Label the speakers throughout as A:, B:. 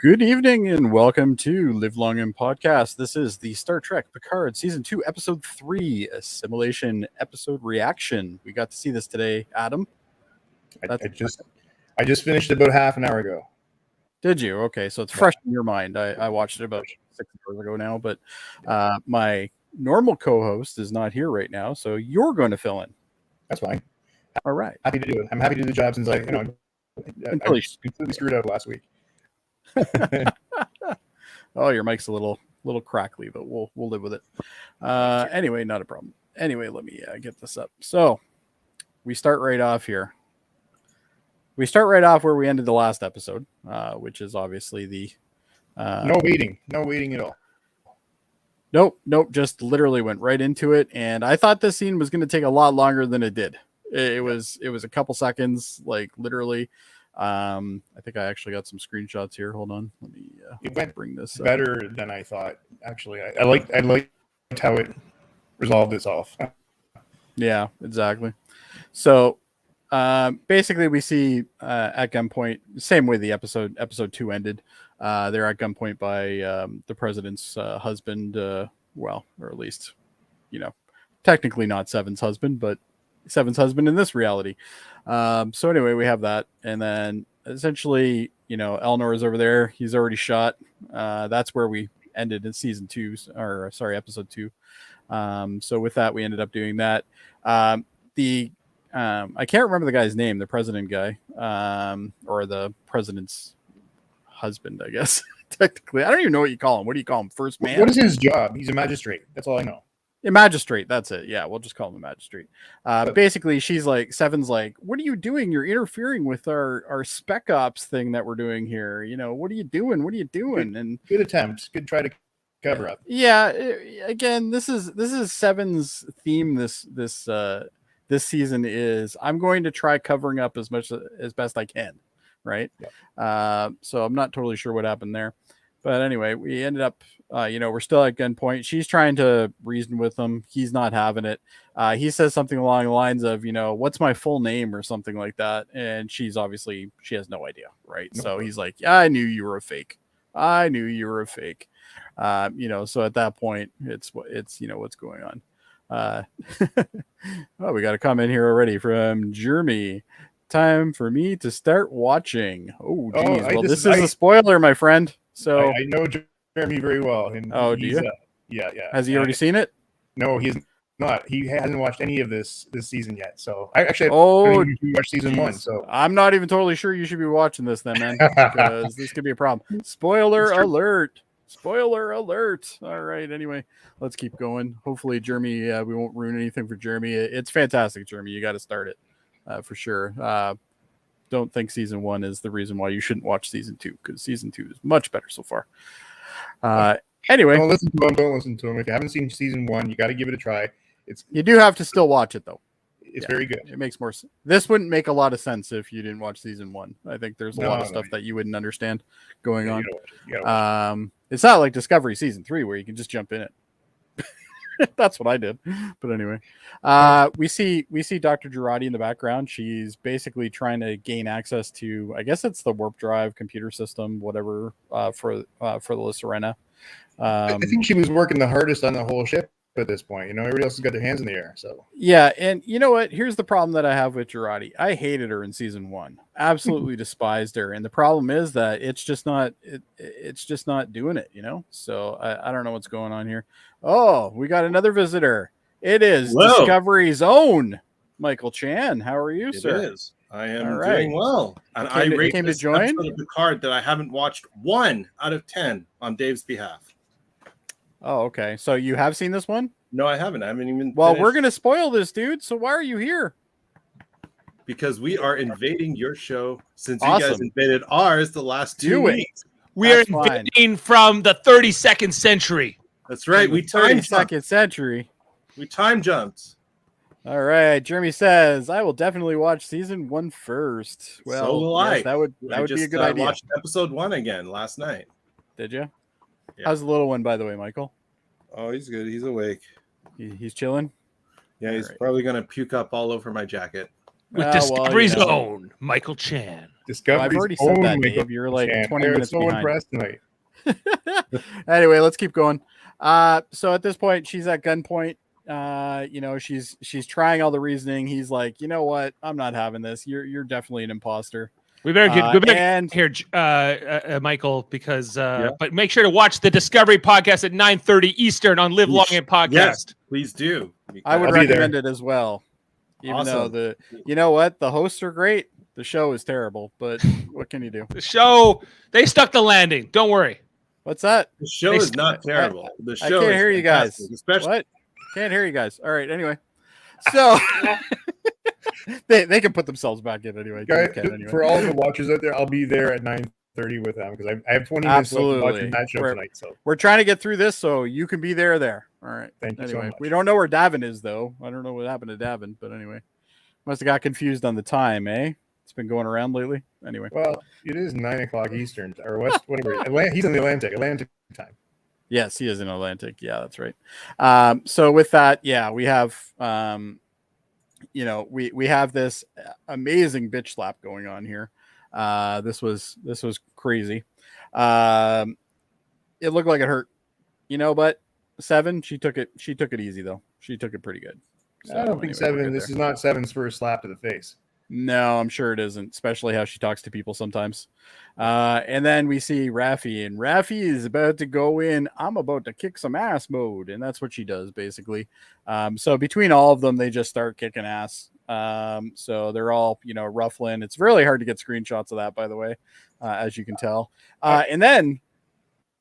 A: Good evening and welcome to Live Long and Podcast. This is the Star Trek Picard Season 2, Episode 3, Assimilation Episode Reaction. We got to see this today, Adam.
B: I just finished about half an hour ago.
A: Did you? Okay, so it's fresh in your mind. I watched it about 6 hours ago now, but my normal co-host is not here right now, so you're going to fill in.
B: That's fine.
A: All right.
B: Happy to do it. I'm happy to do the job since I completely screwed up last week.
A: Oh, your mic's a little crackly, but we'll live with it. Anyway, not a problem. Anyway, let me get this up. So we start right off here. We start right off where we ended the last episode, which is obviously the
B: no waiting at all.
A: Nope. Just literally went right into it, and I thought this scene was going to take a lot longer than it did. It was a couple seconds, like literally. I think I actually got some screenshots here. Hold on, let me bring this up.
B: Better than I thought. Actually, I liked how it resolved itself.
A: Yeah, exactly. So basically, we see at gunpoint, same way the episode 2 ended. They're at gunpoint by the president's husband. Well, or at least, technically not Seven's husband, but Seven's husband in this reality. So anyway, we have that, and then essentially, Elnor is over there. He's already shot. That's where we ended in episode 2. So with that, we ended up doing that. I can't remember the guy's name, the president guy, or the president's husband, I guess. Technically, I don't even know what you call him. What do you call him? First man?
B: What is his job? He's a magistrate. That's all I know.
A: A magistrate, that's it. Yeah, we'll just call him a magistrate. Basically, she's like, Seven's like, what are you doing? You're interfering with our spec ops thing that we're doing here. What are you doing? What are you doing?
B: Good attempt. Good try to cover up.
A: Yeah. Again, this is Seven's theme. This season is I'm going to try covering up as best I can. Right. Yeah. So I'm not totally sure what happened there, but anyway, we ended up. We're still at gunpoint. She's trying to reason with him. He's not having it. He says something along the lines of, what's my full name or something like that. And she has no idea. Right. No. So he's like, yeah, I knew you were a fake. So at that point, it's what's going on. Oh, we got a comment here already from Jeremy. Time for me to start watching. Oh, geez. This is a spoiler, my friend. So
B: I know Jeremy very well. And
A: do you?
B: Yeah.
A: Has he already seen it?
B: No, he's not. He hasn't watched any of this season yet. So I actually watched season 1. So
A: I'm not even totally sure you should be watching this then, man, because this could be a problem. Spoiler alert! Spoiler alert! All right. Anyway, let's keep going. Hopefully, Jeremy, we won't ruin anything for Jeremy. It's fantastic, Jeremy. You got to start it for sure. Don't think season 1 is the reason why you shouldn't watch season 2, because season 2 is much better so far. Anyway,
B: don't listen to him. If you haven't seen season 1, you got to give it a try.
A: You do have to still watch it though.
B: It's very good.
A: It makes more sense. This wouldn't make a lot of sense if you didn't watch season 1. I think there's a lot of stuff that you wouldn't understand going on. It's not like Discovery season 3 where you can just jump in it. That's what I did. But anyway, we see Dr. Jody in the background. She's basically trying to gain access to, I guess it's the warp drive computer system, whatever, for the La Serena.
B: I think she was working the hardest on the whole ship at this point. Everybody else has got their hands in the air. So
A: yeah, and you know what? Here's the problem that I have with Jody. I hated her in season 1. Absolutely despised her, and the problem is that it's just not doing it. So I don't know what's going on here. Oh, we got another visitor. It is Discovery's own Michael Chan. How are you, sir?
C: It is. I am doing well. And I rate this episode of Picard that I haven't watched 1 out of 10 on Dave's behalf.
A: Oh, okay. So you have seen this one?
C: No, I haven't. I haven't even.
A: Well, we're going to spoil this, dude. So why are you here?
C: Because we are invading your show since you guys invaded ours the last 2 weeks.
D: We are invading from the 32nd century.
C: That's right. We time
A: 32nd century.
C: We time jumped.
A: All right. Jeremy says, I will definitely watch season 1 first. Well,
C: so will I.
A: That would be a good idea.
C: I watched episode 1 again last night.
A: Did you? Yeah. How's the little one, by the way, Michael?
C: Oh, he's good. He's awake.
A: He's chilling?
C: Yeah, he's probably going to puke up all over my jacket.
D: With Discovery's own Michael Chan.
A: Well, I've already said that, Dave. You're like 20 minutes behind.
B: Impressed tonight.
A: Anyway, let's keep going. So at this point, she's at gunpoint. She's trying all the reasoning. He's like, you know what? I'm not having this. You're definitely an imposter.
D: We better get here, Michael, because but make sure to watch the Discovery podcast at 9:30 Eastern on Live Long and Podcast.
C: Yes, please do.
A: I would recommend it as well. Even though the hosts are great, the show is terrible. But what can you do?
D: The show, they stuck the landing. Don't worry.
A: What's that?
C: The show is not terrible. The show
A: I can't hear you guys.
C: Especially
A: what? Can't hear you guys. All right. Anyway, so they can put themselves back in anyway.
B: For all the watchers out there, I'll be there at 9:30 with them because I have 20 minutes left to watch that show tonight. So
A: we're trying to get through this so you can be there. All right.
B: Thank you so much.
A: We don't know where Davan is though. I don't know what happened to Davan, but anyway, must have got confused on the time, eh? It's been going around lately. Anyway.
B: Well, it is 9:00 Eastern or West, whatever. He's in the Atlantic time.
A: Yes, he is in Atlantic. Yeah, that's right. So with that, yeah, we have, we have this amazing bitch slap going on here. This was crazy. It looked like it hurt, but 7, she took it easy though. She took it pretty good. So,
B: I don't think 7. This is not 7's first slap to the face.
A: No, I'm sure it isn't, especially how she talks to people sometimes. And then we see Raffi, and Raffi is about to go in, I'm about to kick some ass mode. And that's what she does, basically. So between all of them, they just start kicking ass. So they're all, ruffling. It's really hard to get screenshots of that, by the way, as you can tell. And then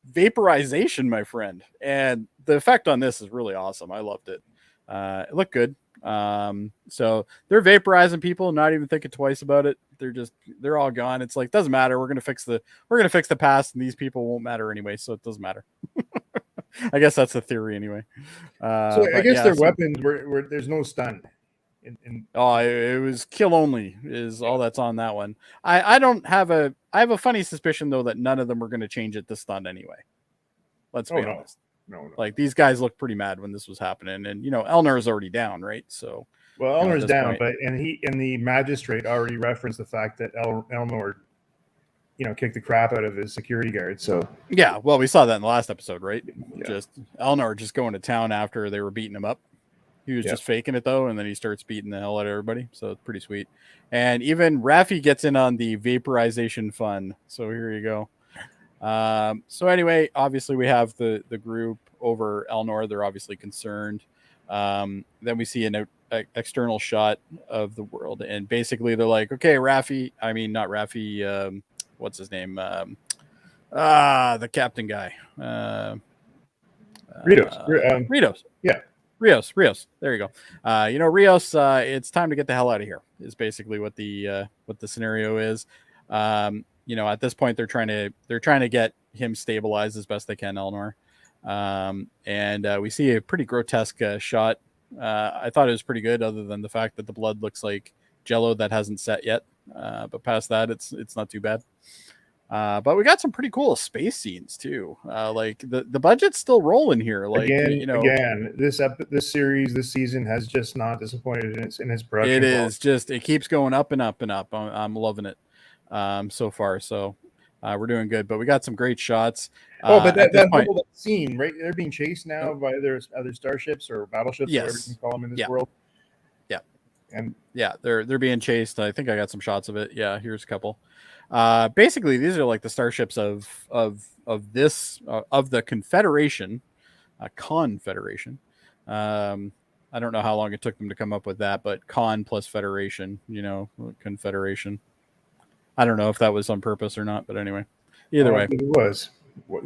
A: vaporization, my friend. And the effect on this is really awesome. I loved it. It looked good. So they're vaporizing people, not even thinking twice about it. They're all gone. It's like, doesn't matter. We're going to fix the past and these people won't matter anyway. So it doesn't matter. I guess that's the theory anyway.
B: So I guess their weapons were there's no stun.
A: It was kill only is all that's on that one. I have a funny suspicion though, that none of them were going to change it to stun anyway. Let's be honest.
B: No.
A: Like these guys looked pretty mad when this was happening, and Elnor is already down, right? So,
B: well, Elnor's down, but the magistrate already referenced the fact that Elnor, kicked the crap out of his security guard. So
A: yeah, well, we saw that in the last episode, right?
B: Yeah.
A: Just Elnor just going to town after they were beating him up. He was just faking it though, and then he starts beating the hell out of everybody. So it's pretty sweet. And even Raffi gets in on the vaporization fun. So here you go. So anyway, obviously we have the group over Elnor. They're obviously concerned. Then we see an external shot of the world, and basically they're like, okay, Raffi, I mean, not Raffi, what's his name? The captain guy.
B: Ritos.
A: Yeah. Rios. There you go. Rios, it's time to get the hell out of here is basically what the scenario is. At this point they're trying to get him stabilized as best they can, Elnor. And we see a pretty grotesque shot. I thought it was pretty good, other than the fact that the blood looks like Jello that hasn't set yet. But past that, it's not too bad. But we got some pretty cool space scenes too. Like the budget's still rolling here. Like
B: again, this series, this season has just not disappointed in its production.
A: It keeps going up and up and up. I'm loving it so far. So we're doing good. But we got some great shots.
B: But that scene, right? They're being chased now by other starships or battleships, whatever you can call them in this world.
A: Yeah,
B: and
A: they're being chased. I think I got some shots of it. Yeah, here's a couple. Basically these are like the starships of the Confederation, Confederation. I don't know how long it took them to come up with that, but Con plus Federation, Confederation. I don't know if that was on purpose or not, but anyway, either way,
B: it was.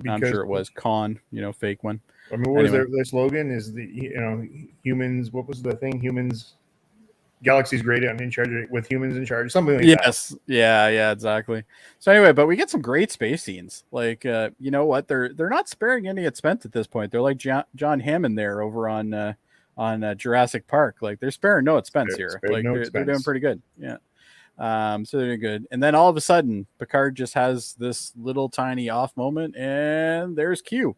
A: I'm sure it was Con, fake one.
B: I mean, what was their slogan? Is humans? What was the thing? Humans. Galaxy's great and in charge with humans in charge, something like that.
A: Yes, yeah, exactly. So anyway, but we get some great space scenes. Like, you know what? They're not sparing any expense at this point. They're like John Hammond there over on Jurassic Park. Like they're sparing no expense here. Like they're doing pretty good. Yeah. So they're doing good. And then all of a sudden, Picard just has this little tiny off moment, and there's Q,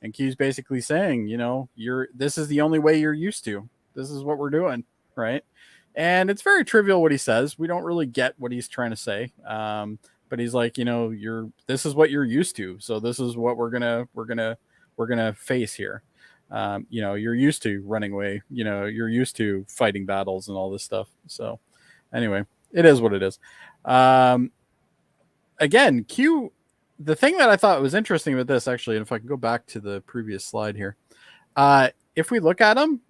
A: and Q's basically saying, this is the only way you're used to. This is what we're doing, right? And it's very trivial what he says. We don't really get what he's trying to say. But he's like, this is what you're used to. So this is what we're gonna face here. You're used to running away. You're used to fighting battles and all this stuff. So anyway, it is what it is. Again, Q. The thing that I thought was interesting with this, actually, and if I can go back to the previous slide here, if we look at him,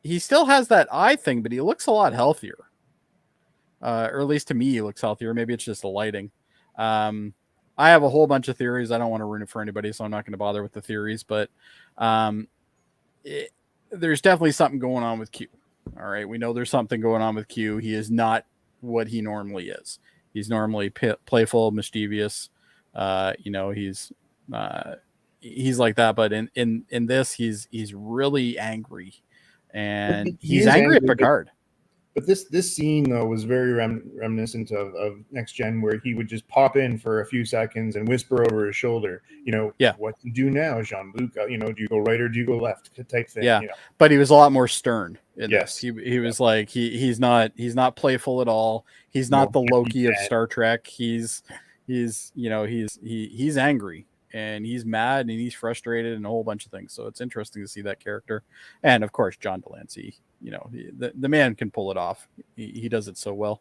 A: he still has that eye thing, but he looks a lot healthier. Or at least to me, he looks healthier. Maybe it's just the lighting. I have a whole bunch of theories. I don't want to ruin it for anybody, so I'm not going to bother with the theories. But there's definitely something going on with Q. All right, we know there's something going on with Q. He is not what he normally is. He's normally playful, mischievous. He's like that. But in this, he's really angry. And he's angry at Picard.
B: But this scene, though, was very reminiscent of Next Gen, where he would just pop in for a few seconds and whisper over his shoulder, what to do now, Jean-Luc? Do you go right or do you go left? Type thing.
A: Yeah, but he was a lot more stern in this. He was like, he's not playful at all. He's not the Loki of Star Trek. He's angry. And he's mad and he's frustrated and a whole bunch of things. So it's interesting to see that character. And of course, John Delancey, the man can pull it off. He does it so well.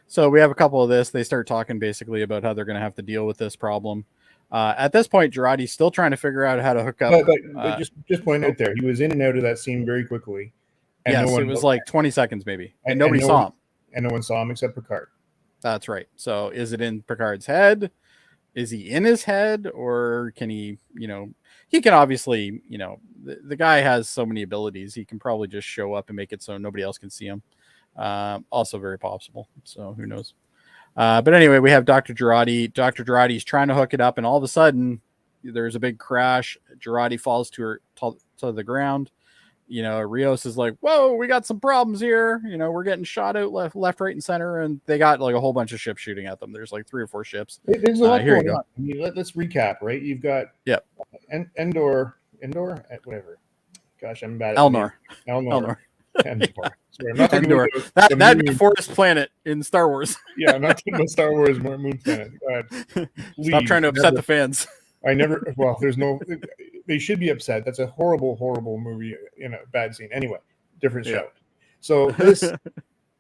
A: So we have a couple of this. They start talking basically about how they're going to have to deal with this problem. At this point, Girardi's still trying to figure out how to hook up.
B: But just point out there, he was in and out of that scene very quickly.
A: And yes, it was like 20 seconds maybe. And nobody saw him.
B: And no one saw him except Picard.
A: That's right. So is it in Picard's head? Is he in his head, or can he, he can obviously, the guy has so many abilities. He can probably just show up and make it so nobody else can see him. Also very possible. So who knows? But anyway, we have Dr. Girardi. Dr. Girardi's trying to hook it up, and all of a sudden there's a big crash. Girardi falls to the ground. Rios is like, whoa, we got some problems here. We're getting shot out left, right, and center. And they got like a whole bunch of ships shooting at them. There's like 3 or 4 ships.
B: There's a lot going on. I mean, let's recap, right? You've got Endor, whatever. Gosh, I'm bad at
A: Elnor.
B: Endor. Sorry,
A: Endor. That'd be forest planet in Star Wars.
B: Yeah, I'm not talking about Star Wars moon planet.
A: Stop trying to upset the fans.
B: They should be upset. That's a horrible, horrible movie in a bad scene. Anyway, different show. So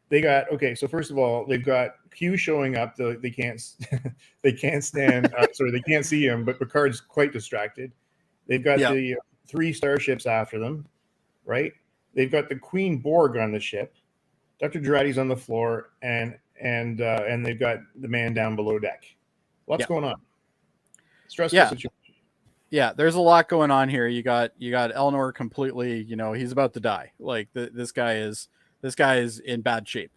B: they got, so first of all, they've got Q showing up. They can't stand, they can't see him, but Picard's quite distracted. They've got the 3 starships after them, right? They've got the Queen Borg on the ship. Dr. Girardi's on the floor, and they've got the man down below deck. What's going on? Stressful situation.
A: Yeah, there's a lot going on here. You got Elnor completely, he's about to die. Like this guy is in bad shape.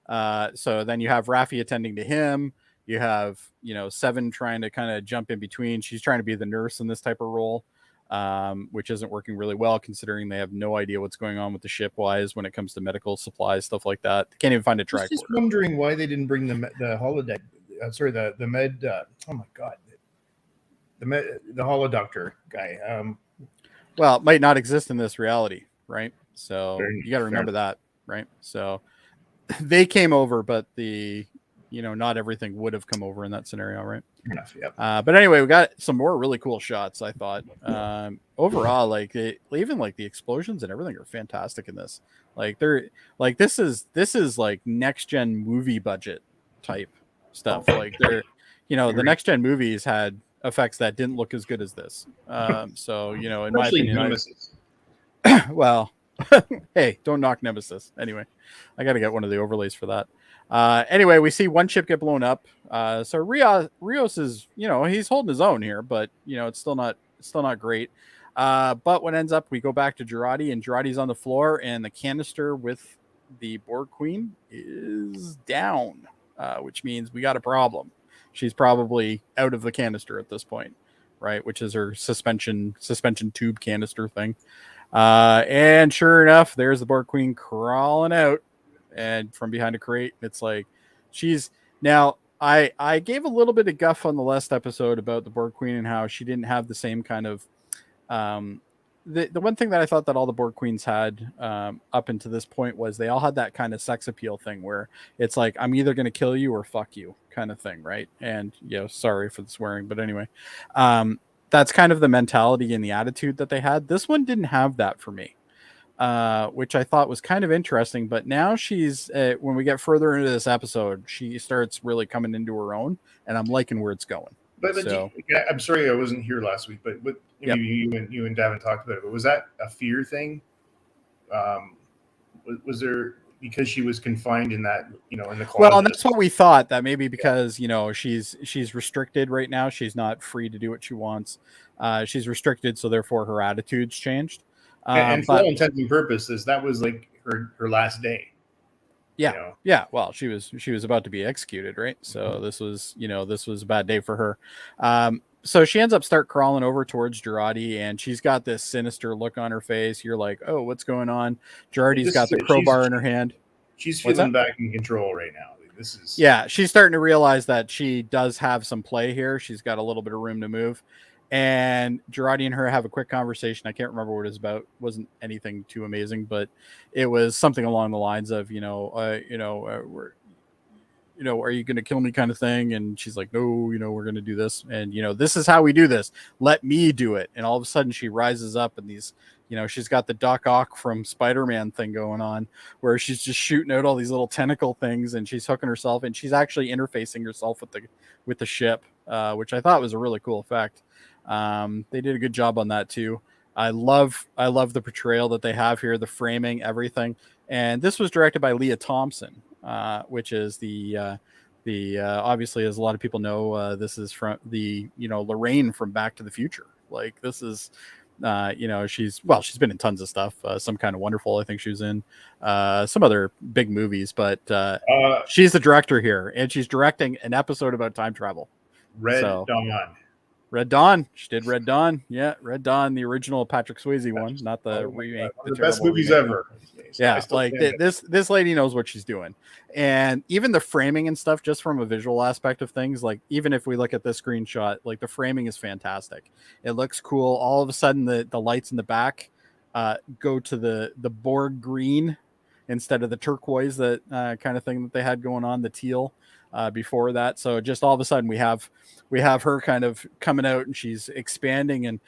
A: So then you have Raffi attending to him. You have, Seven trying to kind of jump in between. She's trying to be the nurse in this type of role, which isn't working really well considering they have no idea what's going on with the ship wise when it comes to medical supplies, stuff like that. They can't even find a tricorder.
B: Just wondering why they didn't bring the holodeck. The med. Oh my god. The holodoctor guy.
A: Well, it might not exist in this reality, right? So you got to remember that, right? So they came over, but not everything would have come over in that scenario, right?
B: Enough, yep.
A: But anyway, we got some more really cool shots. I thought overall, even like the explosions and everything are fantastic in this. Like this is like next gen movie budget type stuff. Like the next gen movies had effects that didn't look as good as this. So, in my opinion, well, hey, don't knock Nemesis. Anyway, I got to get one of the overlays for that. Anyway, we see one ship get blown up. So Rios is, he's holding his own here, but it's still not great. But what ends up, we go back to Girardi, and Girardi's on the floor, and the canister with the Borg Queen is down, which means we got a problem. She's probably out of the canister at this point, right? Which is her suspension tube canister thing. And sure enough, there's the Borg Queen crawling out and from behind a crate. It's like I gave a little bit of guff on the last episode about the Borg Queen and how she didn't have the same kind of the one thing that I thought that all the Borg Queens had up until this point was they all had that kind of sex appeal thing where it's like, I'm either going to kill you or fuck you kind of thing, right? And sorry for the swearing, but anyway, that's kind of the mentality and the attitude that they had. This one didn't have that for me, which I thought was kind of interesting. But now she's when we get further into this episode, she starts really coming into her own, and I'm liking where it's going.
B: But I'm sorry I wasn't here last week, but maybe you and Davan talked about it. But was that a fear thing? Was there, because she was confined in that, in the closet?
A: Well, and that's what we thought, that maybe because she's restricted right now. She's not free to do what she wants. She's restricted, so therefore her attitude's changed.
B: And for all intents and purposes, that was like her last day.
A: Yeah. Yeah. Well, she was about to be executed, right? So this was a bad day for her. So she ends up crawling over towards Jody, and she's got this sinister look on her face. You're like, oh, what's going on? Jody's got the crowbar in her hand.
B: She's feeling back in control right now.
A: She's starting to realize that she does have some play here. She's got a little bit of room to move. And Jody and her have a quick conversation. I can't remember what it was about. It wasn't anything too amazing, but it was something along the lines of, are you going to kill me kind of thing? And she's like, no, we're going to do this. And, this is how we do this. Let me do it. And all of a sudden she rises up, and these, she's got the Doc Ock from Spider-Man thing going on, where she's just shooting out all these little tentacle things, and she's hooking herself, and she's actually interfacing herself with the ship, which I thought was a really cool effect. They did a good job on that too. I love the portrayal that they have here, the framing, everything. And this was directed by Leah Thompson, which is the obviously, as a lot of people know, this is from the Lorraine from Back to the Future. Like, this is she's been in tons of stuff. Some Kind of Wonderful, I think she was in some other big movies, but she's the director here, and she's directing an episode about time travel. Red Dawn. She did Red Dawn. Yeah, Red Dawn, the original Patrick Swayze one, not the remake.
B: The best movies ever.
A: Yeah, like this lady knows what she's doing. And even the framing and stuff, just from a visual aspect of things, like even if we look at this screenshot, like the framing is fantastic. It looks cool. All of a sudden, the lights in the back go to the Borg green instead of the turquoise, that kind of thing that they had going on, the teal. Before that, so just all of a sudden we have her kind of coming out, and she's expanding and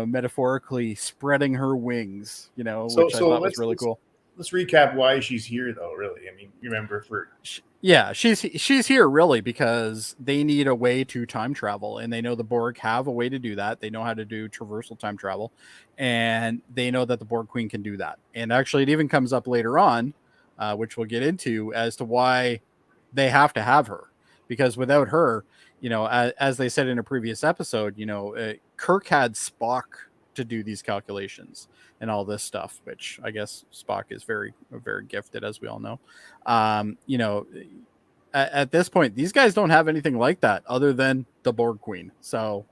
A: metaphorically spreading her wings, which I thought was really cool.
B: Let's recap why she's here, though. Really, I mean, remember
A: she's here really because they need a way to time travel, and they know the Borg have a way to do that. They know how to do traversal time travel, and they know that the Borg Queen can do that. And actually, it even comes up later on, which we'll get into, as to why they have to have her, because without her, as they said in a previous episode, Kirk had Spock to do these calculations and all this stuff, which I guess Spock is very, very gifted, as we all know. At this point, these guys don't have anything like that other than the Borg Queen. So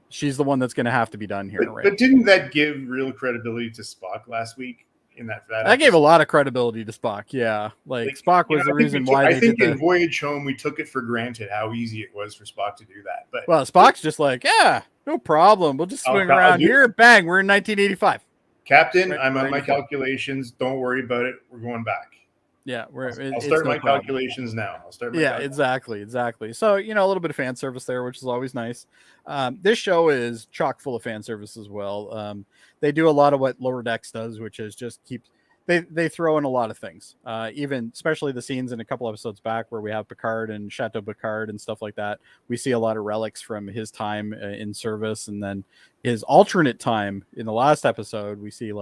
A: she's the one that's going to have to be done here.
B: But didn't that give real credibility to Spock last week?
A: That gave a lot of credibility to Spock. Yeah, like Spock was the reason why.
B: I think in Voyage Home we took it for granted how easy it was for Spock to do that. But
A: Spock's just like, yeah, no problem. We'll just swing around here. Bang, we're in 1985.
B: Captain, I'm on my calculations. Don't worry about it. We're going back.
A: Yeah,
B: I'll start my calculations now.
A: Exactly. So, a little bit of fan service there, which is always nice. This show is chock full of fan service as well. They do a lot of what Lower Decks does, which is just they throw in a lot of things, even especially the scenes in a couple episodes back where we have Picard and Chateau Picard and stuff like that. We see a lot of relics from his time in service, and then his alternate time in the last episode. We see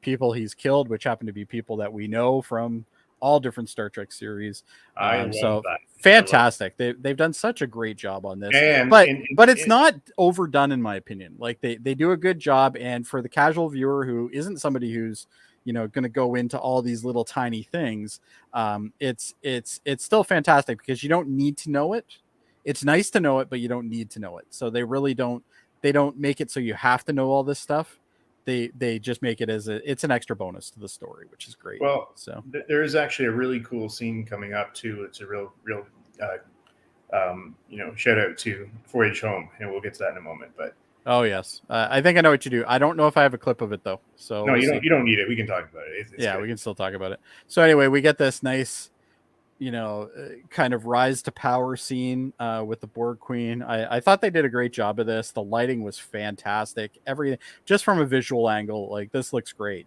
A: people he's killed, which happen to be people that we know from all different Star Trek series. So fantastic. They've done such a great job on this, but it's not overdone in my opinion. Like they do a good job. And for the casual viewer who isn't somebody who's, going to go into all these little tiny things, it's still fantastic because you don't need to know it. It's nice to know it, but you don't need to know it. So they don't make it so you have to know all this stuff. They just make it as it's an extra bonus to the story, which is great.
B: Well, so there is actually a really cool scene coming up too. It's a real shout out to Voyage Home, and we'll get to that in a moment. But
A: Oh yes, I think I know what you do. I don't know if I have a clip of it though. So
B: no, you don't need it. We can talk about it. It's
A: yeah,
B: good.
A: we can still talk about it. So anyway, we get this nice, kind of rise to power scene with the Borg Queen. I thought they did a great job of this. The lighting was fantastic. Everything, just from a visual angle, like this looks great.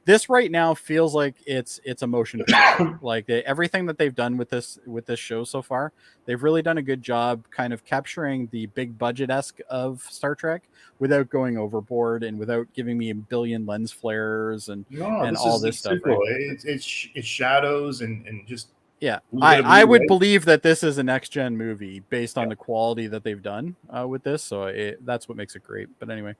A: This right now feels like it's a motion picture. Like everything that they've done with this show so far, they've really done a good job kind of capturing the big budget-esque of Star Trek without going overboard and without giving me a billion lens flares and all this stuff.
B: Simple. Right? It's shadows and just
A: I would believe that this is a next gen movie based on the quality that they've done with this. So that's what makes it great. But anyway,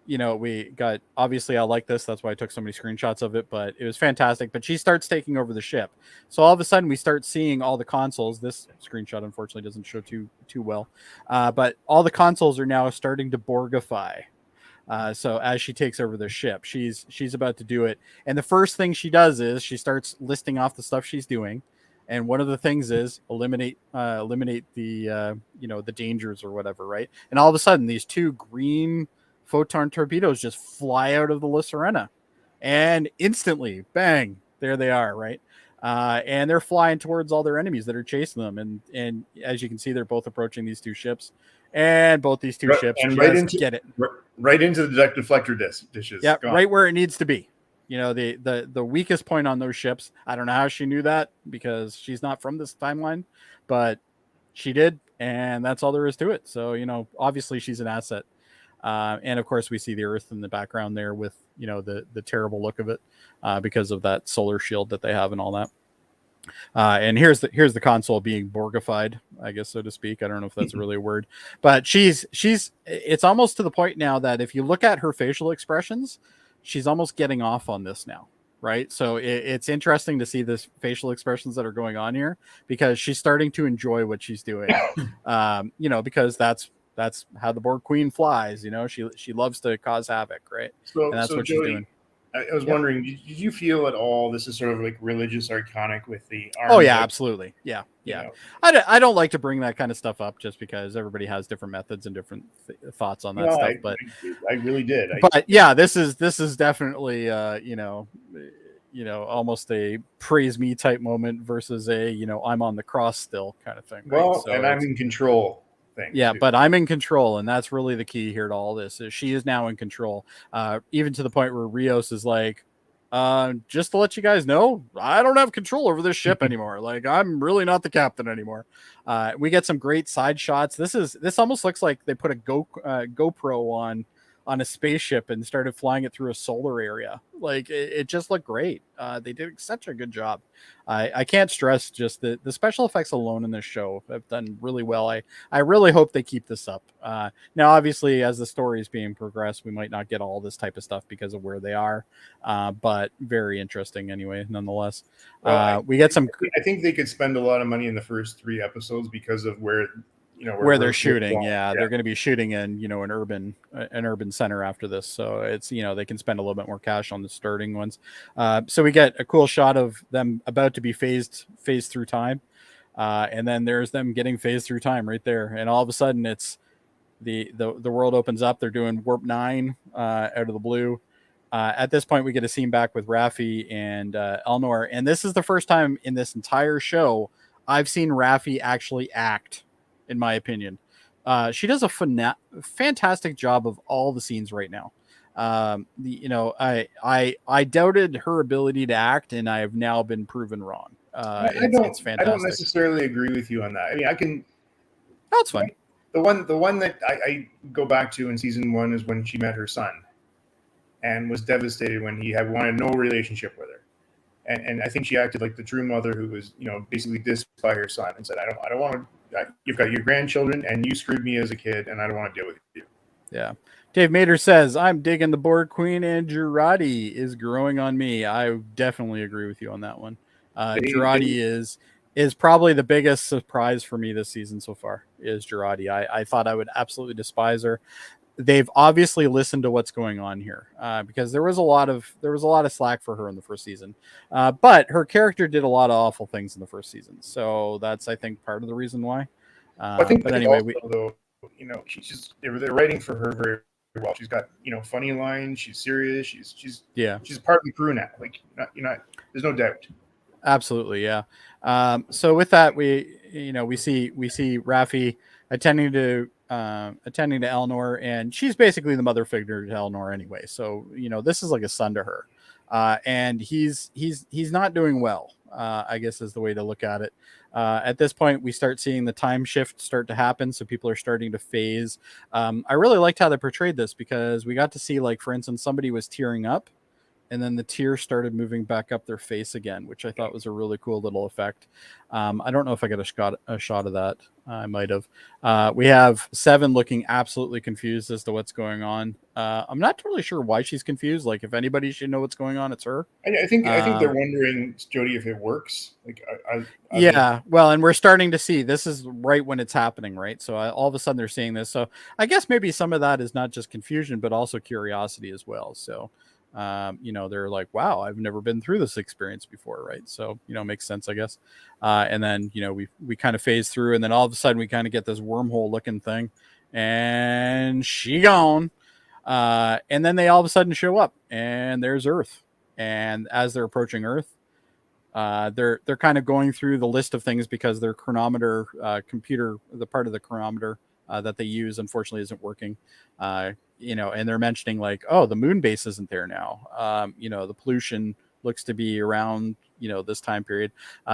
A: we got, obviously I like this. That's why I took so many screenshots of it, but it was fantastic. But she starts taking over the ship. So all of a sudden we start seeing all the consoles. This screenshot unfortunately doesn't show too well. But all the consoles are now starting to Borgify. So as she takes over the ship, she's about to do it. And the first thing she does is she starts listing off the stuff she's doing. And one of the things is eliminate the, the dangers or whatever. Right. And all of a sudden these two green photon torpedoes just fly out of the La Sirena and instantly bang, there they are. Right. And they're flying towards all their enemies that are chasing them. And as you can see, they're both approaching these two ships. And both these two ships get it
B: right into the deflector dishes.
A: Yeah, right where it needs to be. The weakest point on those ships. I don't know how she knew that because she's not from this timeline, but she did, and that's all there is to it. So obviously she's an asset. And of course we see the Earth in the background there with the terrible look of it because of that solar shield that they have and all that. And here's the console being Borgified, I guess, so to speak. I don't know if that's really a word, but it's almost to the point now that if you look at her facial expressions, she's almost getting off on this now. Right. So it's interesting to see this facial expressions that are going on here because she's starting to enjoy what she's doing. Because that's how the Borg Queen flies. She loves to cause havoc. Right. And that's what
B: Jody,
A: she's doing.
B: I was wondering, did you feel at all this is sort of like religious iconic with the arms?
A: Oh yeah, absolutely. Yeah. I don't like to bring that kind of stuff up just because everybody has different methods and different thoughts on that stuff. But
B: I really did.
A: But yeah, this is definitely almost a praise me type moment versus a I'm on the cross still kind of thing. Right?
B: Well, so and I'm in control.
A: Yeah, too. But I'm in control, and that's really the key here to all this. Is she is now in control, even to the point where Rios is like, just to let you guys know, I don't have control over this ship anymore. Like, I'm really not the captain anymore. We get some great side shots. This almost looks like they put a GoPro on a spaceship and started flying it through a solar area. Like it just looked great. They did such a good job. I can't stress just the special effects alone in this show have done really well. I really hope they keep this up. Now, obviously, as the story is being progressed, we might not get all this type of stuff because of where they are, but very interesting anyway, nonetheless. We get some.
B: I think they could spend a lot of money in the first 3 episodes because of where
A: they're shooting. Yeah, they're going to be shooting in an urban center after this, so it's they can spend a little bit more cash on the starting ones. So we get a cool shot of them about to be phased through time, and then there's them getting phased through time right there, and all of a sudden it's the world opens up. They're doing warp 9 out of the blue. At this point, we get a scene back with Raffi and Elnor, and this is the first time in this entire show I've seen Raffi actually act. In my opinion, she does a fantastic job of all the scenes right now. I doubted her ability to act, and I have now been proven wrong. It's fantastic.
B: I don't necessarily agree with you on that. I mean, I can.
A: That's fine.
B: The one that I go back to in season 1 is when she met her son, and was devastated when he wanted no relationship with her. And I think she acted like the true mother who was, basically dissed by her son and said, I don't want to. You've got your grandchildren, and you screwed me as a kid, and I don't want to deal with you.
A: Yeah. Dave Mater says, I'm digging the Borg Queen, and Jurati is growing on me. I definitely agree with you on that one. Jurati is probably the biggest surprise for me this season so far, is Jurati. I thought I would absolutely despise her. They've obviously listened to what's going on here because there was a lot of slack for her in the first season, but her character did a lot of awful things in the first season, so that's I think part of the reason why.
B: I think,
A: but anyway,
B: also, though, they're writing for her very well. She's got funny lines. She's serious. She's part of the crew now. Like there's no doubt.
A: Absolutely, yeah. So with that, we see Raffi attending to Eleanor, and she's basically the mother figure to Eleanor anyway. So this is like a son to her, and he's not doing well. I guess is the way to look at it. At this point, we start seeing the time shift start to happen, so people are starting to phase. I really liked how they portrayed this because we got to see, like, for instance, somebody was tearing up, and then the tears started moving back up their face again, which I thought was a really cool little effect. I don't know if I got a shot of that. I might have. We have Seven looking absolutely confused as to what's going on. I'm not really sure why she's confused. Like, if anybody should know what's going on, it's her.
B: I think they're wondering, Jody, if it works. Like,
A: well, and we're starting to see this is right when it's happening, right? So all of a sudden they're seeing this. So I guess maybe some of that is not just confusion, but also curiosity as well. So. They're like, wow, I've never been through this experience before, right? So makes sense, I guess. And then we kind of phase through, and then all of a sudden we kind of get this wormhole looking thing, and she gone. And then they all of a sudden show up, and there's Earth. And as they're approaching Earth, they're kind of going through the list of things because their chronometer computer, the part of the chronometer that they use, unfortunately isn't working. And they're mentioning like, oh, the moon base isn't there now. The pollution looks to be around, this time period.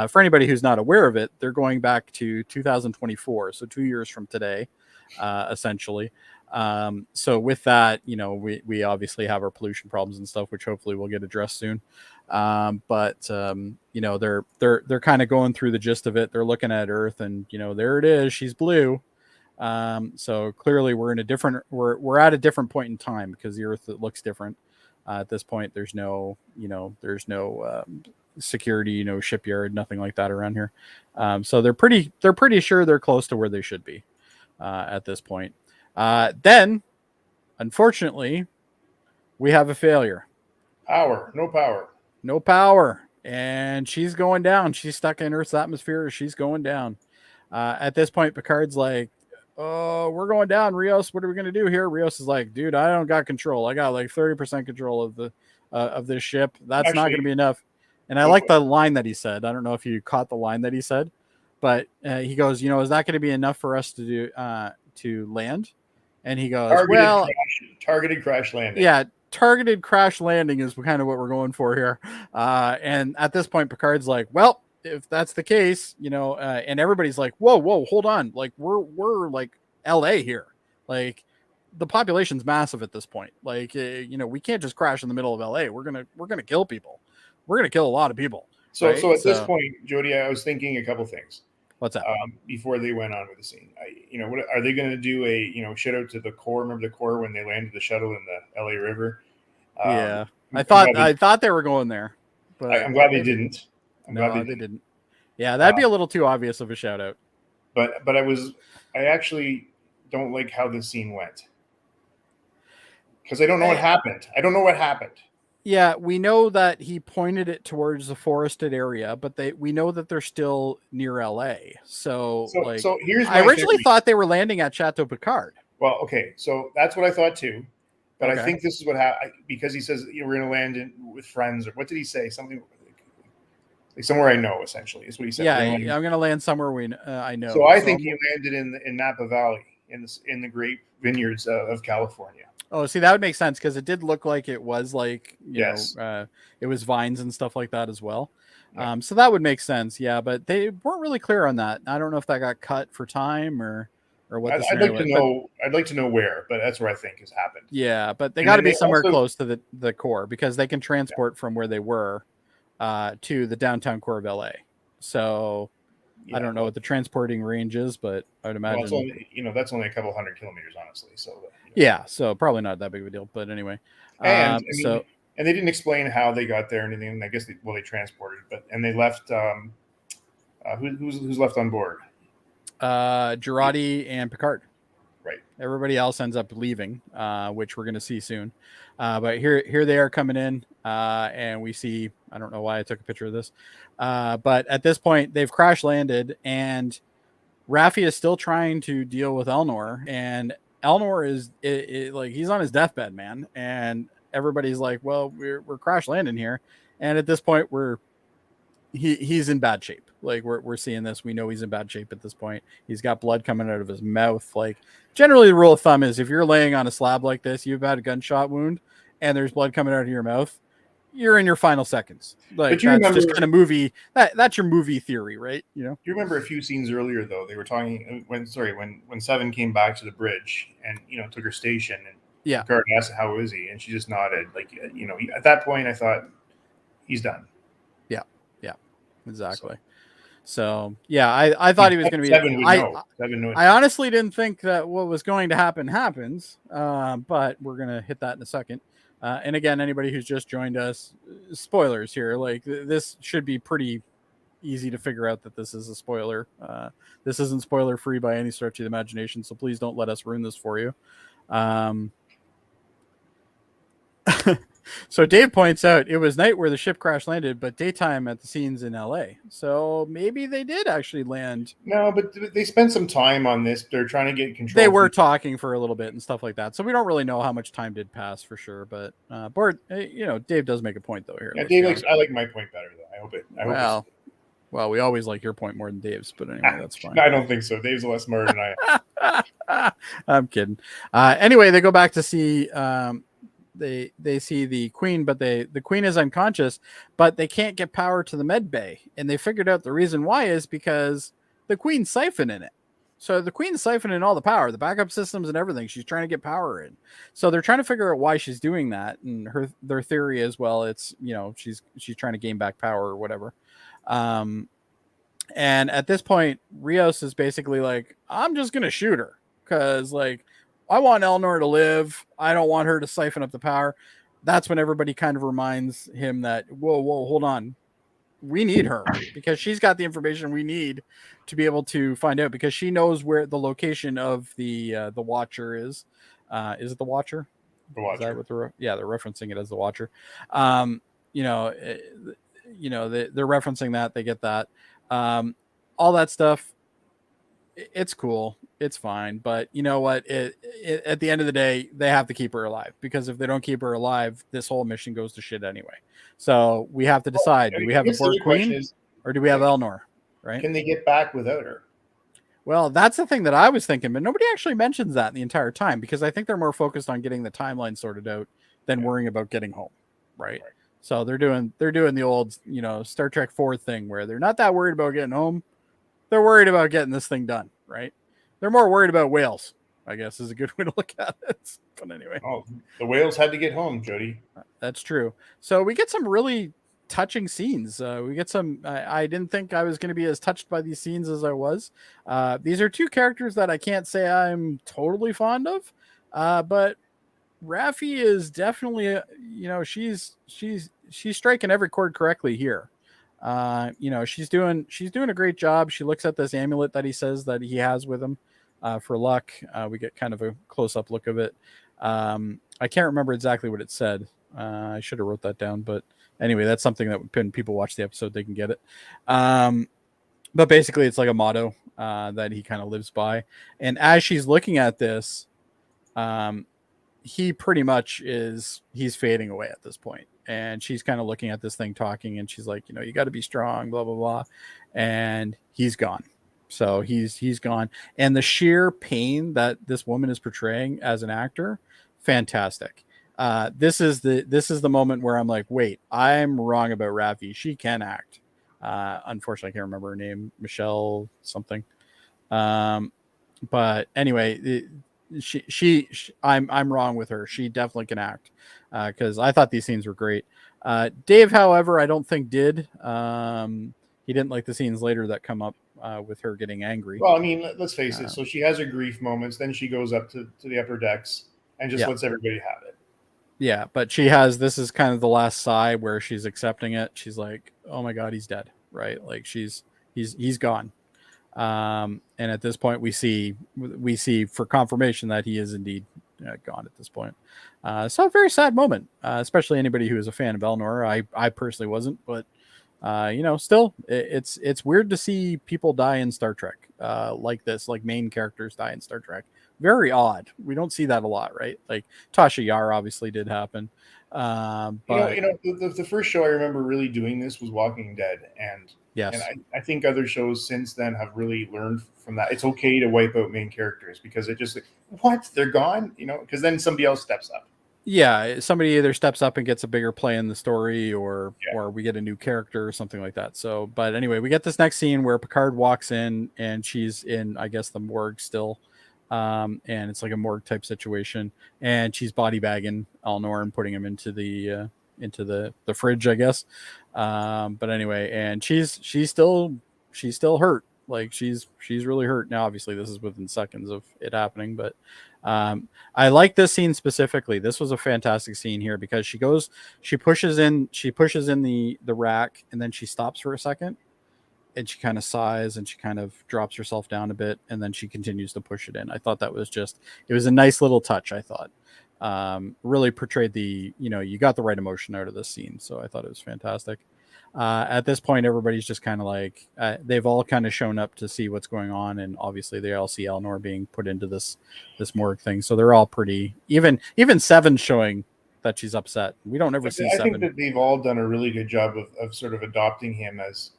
A: For anybody who's not aware of it, they're going back to 2024. So 2 years from today, essentially. So with that, we obviously have our pollution problems and stuff, which hopefully will get addressed soon. But they're kind of going through the gist of it. They're looking at Earth, and, there it is. She's blue. So clearly we're at a different point in time because the Earth looks different. At this point, there's no security, shipyard, nothing like that around here. So they're pretty sure they're close to where they should be, at this point. Then unfortunately we have a failure. No power. And she's going down. She's stuck in Earth's atmosphere. She's going down. At this point, Picard's like, oh, we're going down, Rios. What are we going to do here? Rios is like, dude, I don't got control. I got like 30% control of this ship. That's not going to be enough. And I like the line that he said. I don't know if you caught the line that he said, but he goes, is that going to be enough for us to do to land? And he goes,
B: targeted crash landing.
A: Yeah, targeted crash landing is kind of what we're going for here. And at this point, Picard's like, well, if that's the case, and everybody's like, whoa, hold on. Like we're like LA here. Like the population's massive at this point. Like, we can't just crash in the middle of LA. We're going to kill people. We're going to kill a lot of people.
B: So at this point, Jody, I was thinking a couple things.
A: What's that?
B: Before they went on with the scene, what are they going to do? A shout out to the Corps. Remember the Corps when they landed the shuttle in the LA River?
A: Yeah, I thought they were going there, but
B: I'm glad they didn't.
A: They didn't. Yeah, that'd be a little too obvious of a shout out.
B: But I actually don't like how this scene went because I don't know what happened. Yeah, we know that he pointed it towards the forested area, but we know that they're still near LA. So here's
A: I originally thought they were landing at Chateau Picard.
B: Well, okay, so that's what I thought too. But I think this is what happened because he says we're going to land with friends, or what did he say? Something like somewhere I know, essentially, is what he said.
A: Yeah, I'm going to land somewhere I know.
B: So I think he landed in Napa Valley in the great vineyards of California.
A: Oh, see, that would make sense because it did look like it was like it was vines and stuff like that as well. Yeah. So that would make sense. Yeah, but they weren't really clear on that. I don't know if that got cut for time or what.
B: I'd like to know. I'd like to know where, but that's where I think has happened.
A: Yeah, but they got to be somewhere close to the core because they can transport from where they were to the downtown core of LA. So I don't know what the transporting range is, but I would imagine
B: that's only a couple 100 kilometers, honestly. So
A: yeah, so probably not that big of a deal. But anyway,
B: and they didn't explain how they got there or anything. I guess they transported, and they left. Who's left on board?
A: Jody and Picard.
B: Right.
A: Everybody else ends up leaving, which we're going to see soon. But here they are coming in, and we see. I don't know why I took a picture of this, but at this point they've crash landed, and Raffi is still trying to deal with Elnor, and Elnor is like he's on his deathbed, man. And everybody's like, well, we're crash landing here, and at this point he's in bad shape. Like we're seeing this. We know he's in bad shape at this point. He's got blood coming out of his mouth. Like generally the rule of thumb is if you're laying on a slab like this, you've had a gunshot wound and there's blood coming out of your mouth, you're in your final seconds. Like that's just kind of movie. That's your movie theory, right? You know.
B: Do you remember a few scenes earlier though? They were talking when Seven came back to the bridge and took her station and Picard asked how is he and she just nodded. Like at that point I thought he's done.
A: Yeah, exactly. So yeah, I thought he was going to be. I honestly didn't think that what was going to happen happens, but we're going to hit that in a second. And again, anybody who's just joined us, spoilers here. Like this should be pretty easy to figure out that this is a spoiler. This isn't spoiler free by any stretch of the imagination, so please don't let us ruin this for you. So Dave points out it was night where the ship crash landed, but daytime at the scenes in LA. So maybe they did actually land.
B: No, but they spent some time on this. They're trying to get control.
A: They were talking for a little bit and stuff like that. So we don't really know how much time did pass for sure. But Bart, Dave does make a point though here.
B: Yeah, Dave I like my point better though. I hope
A: well, we always like your point more than Dave's, but anyway, that's fine.
B: I don't think so. Dave's less smart than I
A: am. I'm kidding. Anyway, they go back to see they see the queen, but the queen is unconscious, but they can't get power to the med bay, and they figured out the reason why is because the queen's siphoning it. So the queen's siphoning all the power, the backup systems and everything. She's trying to get power in. So they're trying to figure out why she's doing that, and their theory is, well, it's she's trying to gain back power or whatever. And at this point, Rios is basically like, I'm just gonna shoot her because like I want Elnor to live. I don't want her to siphon up the power. That's when everybody kind of reminds him that, whoa, hold on. We need her because she's got the information we need to be able to find out because she knows where the location of the Watcher is. Is it the Watcher?
B: The Watcher.
A: Is that what they're referencing it as the Watcher. They're referencing that. They get that. All that stuff. It's cool. It's fine. But you know what? At the end of the day, they have to keep her alive because if they don't keep her alive, this whole mission goes to shit anyway. So we have to decide: do we have a Borg Queen or do we have Elnor? Right?
B: Can they get back without her?
A: Well, that's the thing that I was thinking, but nobody actually mentions that the entire time because I think they're more focused on getting the timeline sorted out than worrying about getting home. Right. So they're doing the old, Star Trek 4 thing where they're not that worried about getting home. They're worried about getting this thing done, right? They're more worried about whales, I guess, is a good way to look at it. But anyway.
B: Oh, the whales had to get home, Jody.
A: That's true. So we get some really touching scenes. We get some. I didn't think I was going to be as touched by these scenes as I was. These are two characters that I can't say I'm totally fond of, but Raffi is definitely, she's striking every chord correctly here. She's doing a great job. She looks at this amulet that he says that he has with him for luck. We get kind of a close-up look of it. I can't remember exactly what it said. I should have wrote that down, but anyway, that's something that when people watch the episode, they can get it. But basically it's like a motto that he kind of lives by. And as she's looking at this, he pretty much he's fading away at this point. And she's kind of looking at this thing talking, and she's like, you got to be strong, blah, blah, blah. And he's gone. So he's gone. And the sheer pain that this woman is portraying as an actor, fantastic. This is the moment where I'm like, wait, I'm wrong about Raffi. She can act. Unfortunately, I can't remember her name, Michelle something. But anyway, I'm wrong with her. She definitely can act. Because I thought these scenes were great. Dave, however, I don't think did. He didn't like the scenes later that come up with her getting angry.
B: Well, I mean, let's face it. So she has her grief moments. Then she goes up to the upper decks and just lets everybody have it.
A: Yeah, but this is kind of the last sigh where she's accepting it. She's like, oh my God, he's dead. Right. Like he's gone. And at this point we see for confirmation that he is indeed gone at this point. So a very sad moment, especially anybody who is a fan of Elnor. I personally wasn't, but Still it's weird to see people die in Star Trek like this, like main characters die in Star Trek. Very odd. We don't see that a lot, right? Like Tasha Yar obviously did happen. But
B: the first show I remember really doing this was Walking Dead, and
A: yes,
B: and I think other shows since then have really learned from that. It's okay to wipe out main characters because it just they're gone, because then somebody else steps up.
A: Yeah, somebody either steps up and gets a bigger play in the story, or we get a new character or something like that. So, but anyway, we get this next scene where Picard walks in and she's in, I guess, the morgue still. And it's like a morgue type situation, and she's body bagging Elnor and putting him into the fridge, I guess. But anyway, and she's still hurt. Like she's really hurt. Now, obviously this is within seconds of it happening, but I like this scene specifically. This was a fantastic scene here because she pushes in the rack, and then she stops for a second, and she kind of sighs and she kind of drops herself down a bit, and then she continues to push it in. I thought that was it was a nice little touch. I thought really portrayed you got the right emotion out of this scene. So I thought it was fantastic. At this point, everybody's just kind of like, they've all kind of shown up to see what's going on. And obviously they all see Elnor being put into this morgue thing. So they're all pretty, even Seven's showing that she's upset. We don't ever see Seven.
B: I think that they've all done a really good job of sort of adopting him as,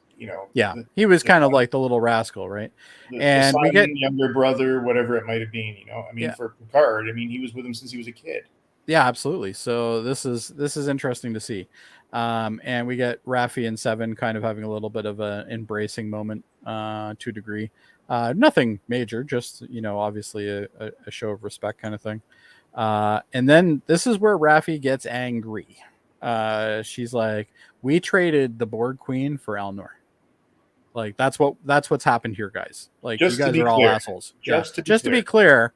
A: yeah, he was kind of like the little rascal, right?
B: And we get younger brother, whatever it might have been, for Picard, he was with him since he was a kid.
A: Yeah, absolutely. So this is interesting to see. And we get Raffi and Seven kind of having a little bit of an embracing moment to a degree. Nothing major, just, obviously a show of respect kind of thing. And then this is where Raffi gets angry. She's like, we traded the Borg Queen for Elnor. Like that's what's happened here, guys. Like you guys are all assholes. Just to be clear,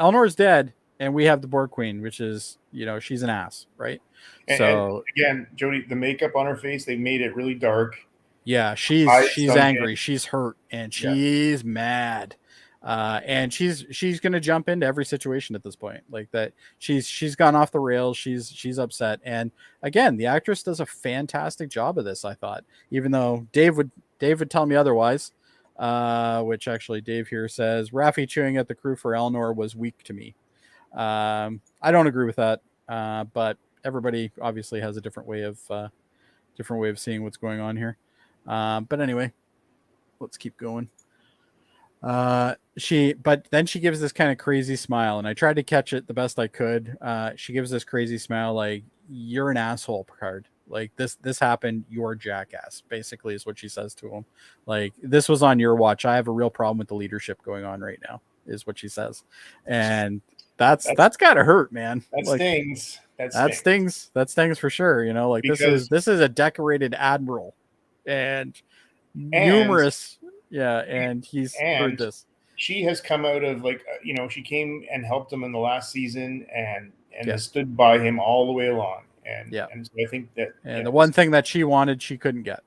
A: Elnor's dead, and we have the Borg Queen, which is, she's an ass, right?
B: And again, Jody, the makeup on her face, they made it really dark.
A: Yeah, she's angry, she's hurt, and she's mad. And she's gonna jump into every situation at this point. Like that, she's gone off the rails, she's upset. And again, the actress does a fantastic job of this, I thought, even though Dave would tell me otherwise. Which actually Dave here says Raffi chewing at the crew for Elnor was weak to me. I don't agree with that, but everybody obviously has a different way of seeing what's going on here. But anyway, let's keep going. But then she gives this kind of crazy smile, and I tried to catch it the best I could. She gives this crazy smile, like, you're an asshole, Picard. Like this happened, you're a jackass, basically is what she says to him. Like, this was on your watch. I have a real problem with the leadership going on right now, is what she says. And that's gotta hurt, man.
B: That stings.
A: That stings. That stings for sure. Like, because this is a decorated admiral, and numerous. Yeah, and he's heard this.
B: She has come out of, like, she came and helped him in the last season, and has stood by him all the way along. And so I think that,
A: the one thing that she wanted, she couldn't get,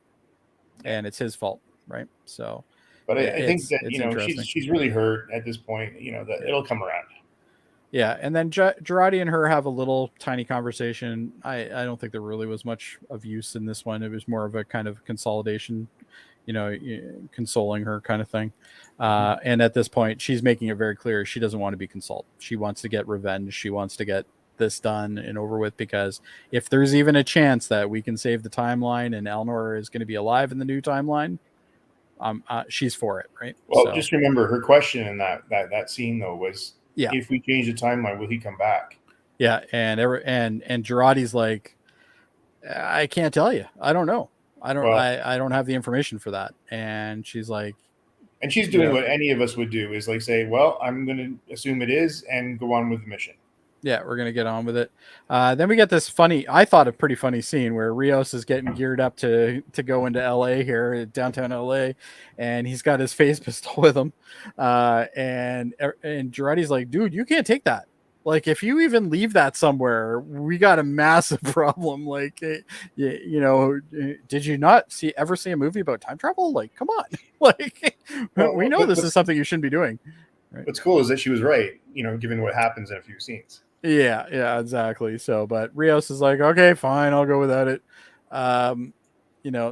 A: and it's his fault, right? So,
B: but I think that she's really hurt at this point. That it'll come around.
A: Yeah, and then Jody and her have a little tiny conversation. I don't think there really was much of use in this one. It was more of a kind of consolidation, consoling her kind of thing. And at this point, she's making it very clear she doesn't want to be consoled. She wants to get revenge. She wants to get this done and over with, because if there's even a chance that we can save the timeline and Elnor is going to be alive in the new timeline, she's for it, right?
B: Well, so, just remember her question in that scene though was, if we change the timeline, will he come back? Yeah, and Girardi's like, I can't tell you. I don't know. I don't have the information for that. And she's like, and she's doing what any of us would do, is like say, well, I'm going to assume it is and go on with the mission.
A: Yeah, we're going to get on with it. Then we get this I thought a pretty funny scene where Rios is getting geared up to go into LA here, downtown LA, and he's got his phase pistol with him. And Girardi's like, dude, you can't take that. Like, if you even leave that somewhere, we got a massive problem. Like, did you not ever see a movie about time travel? Like, come on. Like, we know this is something you shouldn't be doing.
B: Right? What's cool is that she was right, given what happens in a few scenes.
A: Yeah, exactly. So, but Rios is like, okay, fine, I'll go without it.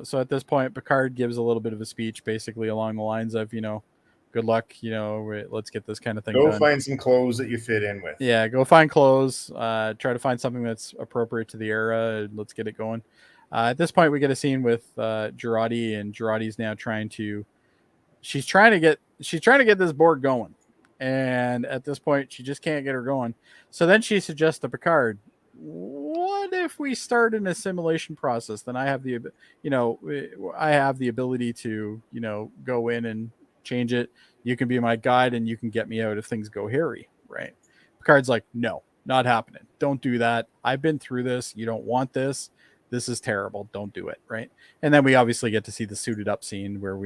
A: so at this point, Picard gives a little bit of a speech, basically along the lines of, good luck, let's get this kind of thing
B: Go
A: done.
B: find some clothes that you fit in with.
A: Yeah, go find clothes. Try to find something that's appropriate to the era. And let's get it going. At this point, we get a scene with Jody, and Jody's now she's trying to get this Borg going, and at this point, she just can't get her going. So then she suggests to Picard, "What if we start an assimilation process? Then I have the ability to go in and change it. You can be my guide, and you can get me out if things go hairy." Right? Picard's like, "No, not happening. Don't do that. I've been through this. You don't want this. This is terrible. Don't do it." Right? And then we obviously get to see the suited up scene where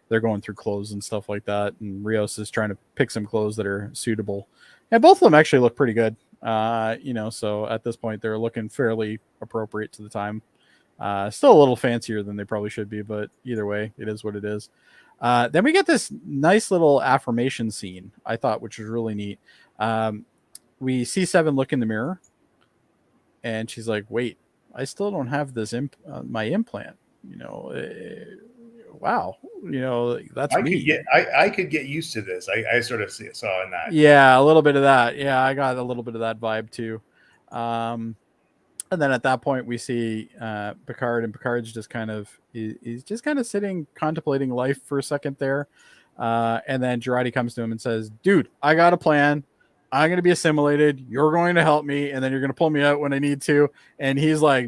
A: they're going through clothes and stuff like that, and Rios is trying to pick some clothes that are suitable, and both of them actually look pretty good. So at this point they're looking fairly appropriate to the time. Still a little fancier than they probably should be, but either way, it is what it is. Then we get this nice little affirmation scene, I thought, which was really neat. We see Seven look in the mirror, and she's like, "Wait, I still don't have this my implant." Wow, that's me.
B: I could get used to this. I sort of saw in that.
A: Yeah, a little bit of that. Yeah, I got a little bit of that vibe too. And then at that point we see Picard, and Picard's just he's just kind of sitting contemplating life for a second there. And then Jody comes to him and says, "Dude, I got a plan. I'm going to be assimilated. You're going to help me, and then you're going to pull me out when I need to." And he's like,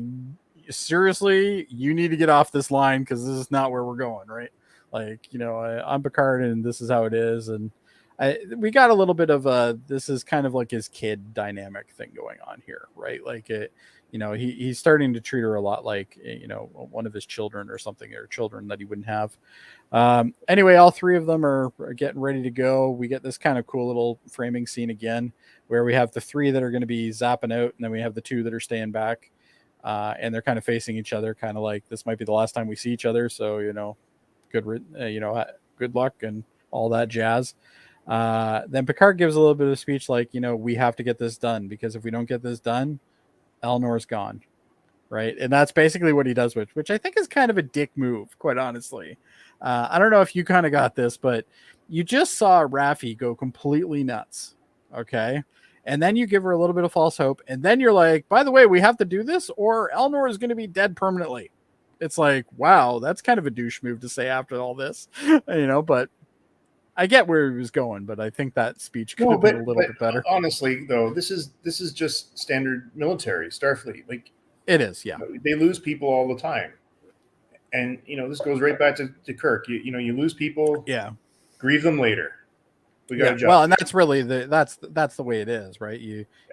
A: "Seriously, you need to get off this line because this is not where we're going." Right? Like, I'm Picard, and this is how it is. And we got a little bit of this is kind of like his kid dynamic thing going on here, right? Like he's starting to treat her a lot like, one of his children or something, or children that he wouldn't have. Anyway, all three of them are getting ready to go. We get this kind of cool little framing scene again, where we have the three that are going to be zapping out, and then we have the two that are staying back. And they're kind of facing each other, kind of like this might be the last time we see each other. So, good luck and all that jazz. Then Picard gives a little bit of a speech like, we have to get this done, because if we don't get this done, Elnor's gone. Right. And that's basically what he does, which I think is kind of a dick move, quite honestly. I don't know if you kind of got this, but you just saw Raffi go completely nuts. Okay. And then you give her a little bit of false hope. And then you're like, by the way, we have to do this, or Elnor is going to be dead permanently. It's like, wow, that's kind of a douche move to say after all this, but I get where he was going, but I think that speech could have been a little bit better.
B: Honestly, though, this is just standard military, Starfleet. Like,
A: it is, yeah.
B: They lose people all the time. And, this goes right back to Kirk. You lose people.
A: Yeah.
B: Grieve them later. We got a job.
A: Well, and that's really that's the way it is, right?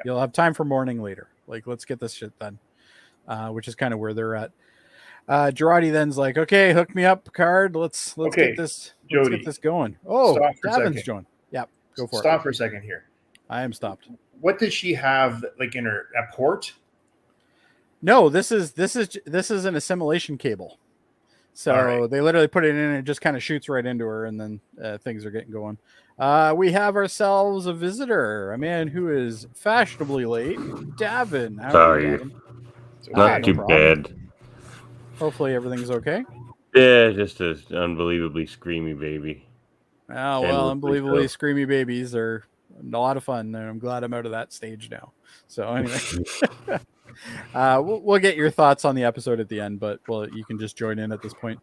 A: You'll have time for mourning later. Like, let's get this shit done, which is kind of where they're at. Jody then's like, "Okay, hook me up, Picard. Let's get this. Let's get this going." Oh, Davan's joined. Yeah, go for it.
B: Stop for a second here.
A: I am stopped.
B: What does she have, like, in her port?
A: No, this is an assimilation cable. So They literally put it in, and it just kind of shoots right into her, and then things are getting going. We have ourselves a visitor, a man who is fashionably late, Davan.
E: Sorry, not too bad.
A: Hopefully everything's okay.
E: Yeah, just an unbelievably screamy baby.
A: Oh, well, unbelievably screamy babies are a lot of fun, and I'm glad I'm out of that stage now. So anyway, we'll get your thoughts on the episode at the end, but you can just join in at this point.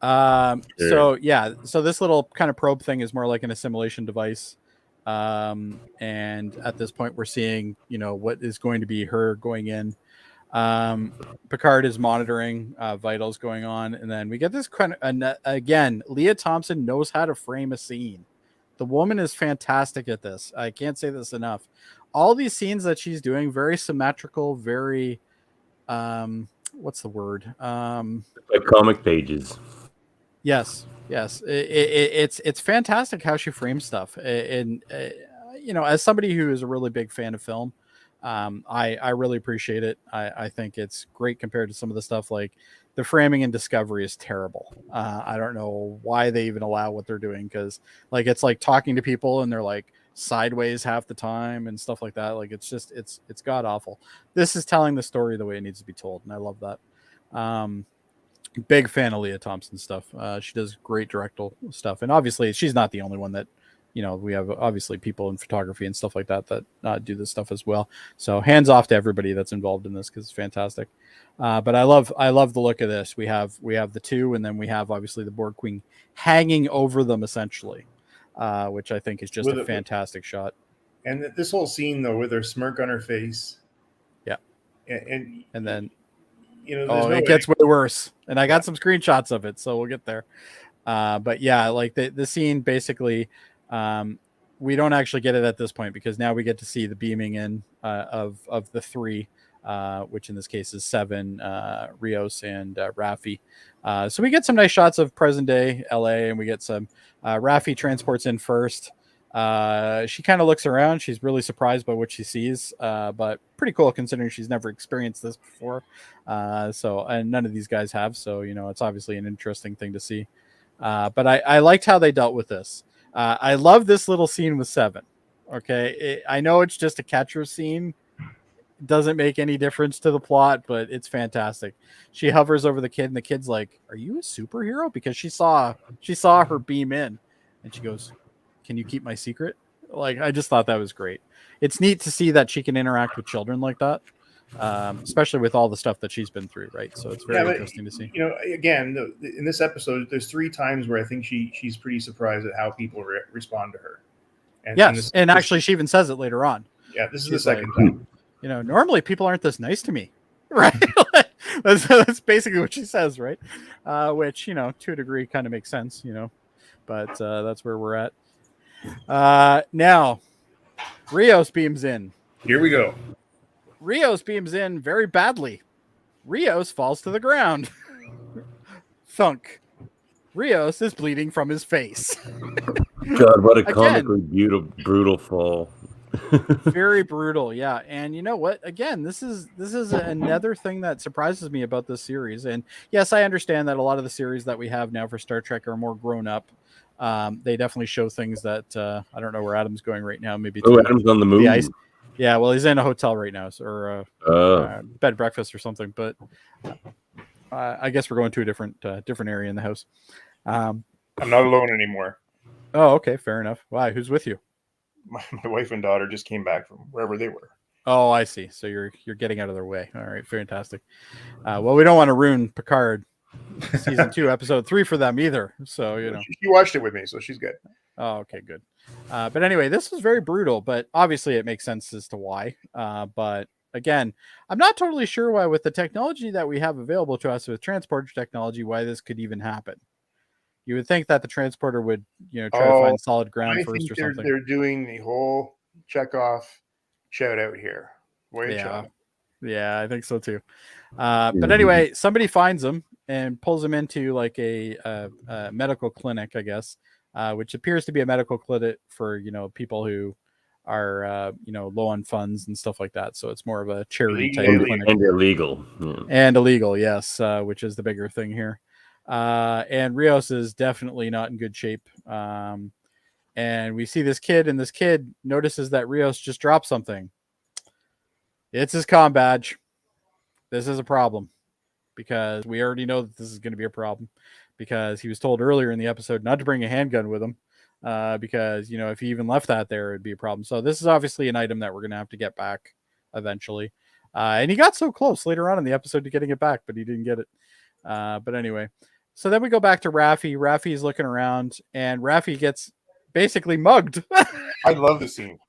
A: Sure. So this little kind of probe thing is more like an assimilation device. And at this point we're seeing, what is going to be her going in. Picard is monitoring vitals going on, and then we get this kind of, again, Leah Thompson knows how to frame a scene. The woman is fantastic at this. I can't say this enough. All these scenes that she's doing, very symmetrical, very what's the word?
E: Like comic pages.
A: Yes. It's fantastic how she frames stuff. And as somebody who is a really big fan of film, I really appreciate it. I think it's great compared to some of the stuff, like the framing in Discovery is terrible. I don't know why they even allow what they're doing, because like it's like talking to people and they're like sideways half the time and stuff like that. Like it's god awful. This is telling the story the way it needs to be told, and I love that. Big fan of Leah Thompson's stuff. She does great directorial stuff, and obviously she's not the only one that, we have obviously people in photography and stuff like that do this stuff as well. So hands off to everybody that's involved in this because it's fantastic. But I love the look of this. We have the two, and then we have obviously the Borg Queen hanging over them essentially, which I think is just a fantastic shot.
B: And this whole scene though, with her smirk on her face,
A: yeah,
B: and
A: then.
B: It
A: gets way worse, and I got some screenshots of it, so we'll get there. But yeah, like the scene basically, we don't actually get it at this point because now we get to see the beaming in of the three, which in this case is Seven, Rios, and Raffi. So we get some nice shots of present day LA, and we get some Raffi transports in first. She kind of looks around. She's really surprised by what she sees, but pretty cool considering she's never experienced this before. And none of these guys have. So, it's obviously an interesting thing to see. But I liked how they dealt with this. I love this little scene with Seven. Okay. I know it's just a catcher scene. It doesn't make any difference to the plot, but it's fantastic. She hovers over the kid and the kid's like, "Are you a superhero?" Because she saw her beam in and she goes, "Can you keep my secret?" Like, I just thought that was great. It's neat to see that she can interact with children like that, especially with all the stuff that she's been through, right? So it's very interesting to see.
B: Again, in this episode, there's 3 times where I think she's pretty surprised at how people respond to her. And,
A: yes, and actually, she even says it later on.
B: Yeah, this is the second time.
A: Normally people aren't this nice to me, right? that's basically what she says, right? Which, to a degree kind of makes sense, but that's where we're at. Now Rios beams in.
B: Here we go.
A: Rios beams in very badly. Rios falls to the ground. Thunk. Rios is bleeding from his face.
E: God, what a comically brutal fall.
A: Very brutal, yeah. And you know what? Again, this is another thing that surprises me about this series. And yes, I understand that a lot of the series that we have now for Star Trek are more grown up. They definitely show things that I don't know where Adam's going right now. Maybe
E: Adam's on the move.
A: Yeah, well, he's in a hotel right now, or bed and breakfast or something. But I guess we're going to a different area in the house.
B: I'm not alone anymore.
A: Oh, okay, fair enough. Why? Who's with you?
B: My wife and daughter just came back from wherever they were.
A: Oh, I see. So you're getting out of their way. All right, fantastic. Well, we don't want to ruin Picard season 2, episode 3 for them either. So
B: she watched it with me, so she's good.
A: Oh, okay, good. But anyway, this was very brutal, but obviously it makes sense as to why. But again, I'm not totally sure why, with the technology that we have available to us with transporter technology, why this could even happen. You would think that the transporter would, try to find solid ground first or something.
B: They're doing the whole check-off shout out here.
A: Yeah, I think so too. But anyway, somebody finds him and pulls him into like a medical clinic, I guess, which appears to be a medical clinic for, people who are, low on funds and stuff like that. So it's more of a charity type clinic.
E: And illegal. Yeah.
A: And illegal, yes, which is the bigger thing here. And Rios is definitely not in good shape. And we see this kid, and this kid notices that Rios just dropped something. It's his comm badge. This is a problem because we already know that this is going to be a problem because he was told earlier in the episode not to bring a handgun with him because, if he even left that there, it'd be a problem. So this is obviously an item that we're going to have to get back eventually. And he got so close later on in the episode to getting it back, but he didn't get it. But anyway, so then we go back to Raffi. Raffi's looking around, and Raffi gets basically mugged.
B: I love the scene.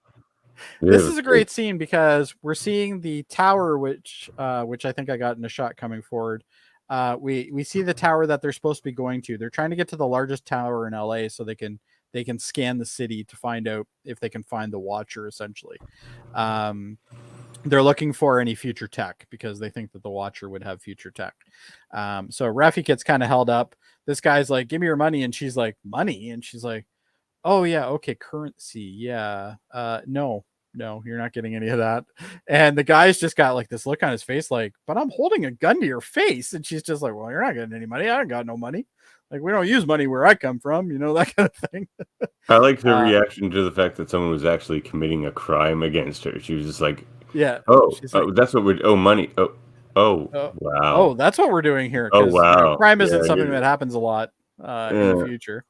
A: This is a great scene because we're seeing the tower, which I think I got in a shot coming forward. We see the tower that they're supposed to be going to. They're trying to get to the largest tower in LA so they can scan the city to find out if they can find the Watcher. Essentially, they're looking for any future tech because they think that the Watcher would have future tech. So Raffi gets kind of held up. This guy's like, "Give me your money," and she's like, "Money?" And she's like, "Oh yeah, okay, currency, yeah. No, you're not getting any of that." And the guy's just got like this look on his face, like, "But I'm holding a gun to your face," and she's just like, "Well, you're not getting any money. I don't got no money. Like, we don't use money where I come from, that kind of thing."
E: I like her reaction to the fact that someone was actually committing a crime against her. She was just like,
A: "Yeah,
E: oh, that's what we're. Oh, money. Oh, Oh,
A: Oh,
E: wow.
A: that's what we're doing here.
E: Oh,
A: 'Cause,
E: wow.
A: crime isn't
E: Yeah,
A: something
E: yeah.
A: that happens a lot in the future.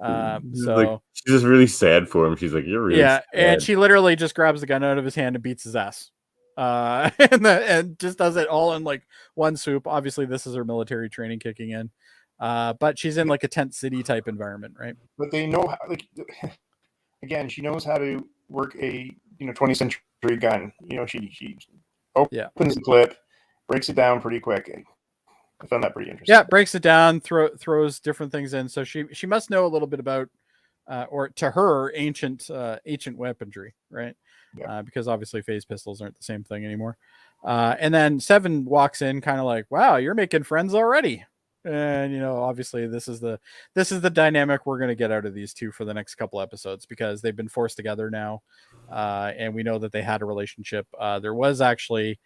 A: So
E: she's just really sad for him. She's like, "You're really sad."
A: and she literally just grabs the gun out of his hand and beats his ass. And just does it all in like one swoop. Obviously, this is her military training kicking in. But she's in like a tent city type environment, right?
B: But they know how, like, again, she knows how to work a 20th century gun. She opens the clip, breaks it down pretty quick. I found that pretty interesting.
A: Yeah, breaks it down, throws different things in. So she must know a little bit about, or to her, ancient weaponry, right?
B: Yeah.
A: Because obviously phase pistols aren't the same thing anymore. And then Seven walks in, kind of like, "Wow, you're making friends already." And obviously this is the dynamic we're going to get out of these two for the next couple episodes, because they've been forced together now, and we know that they had a relationship. There was actually,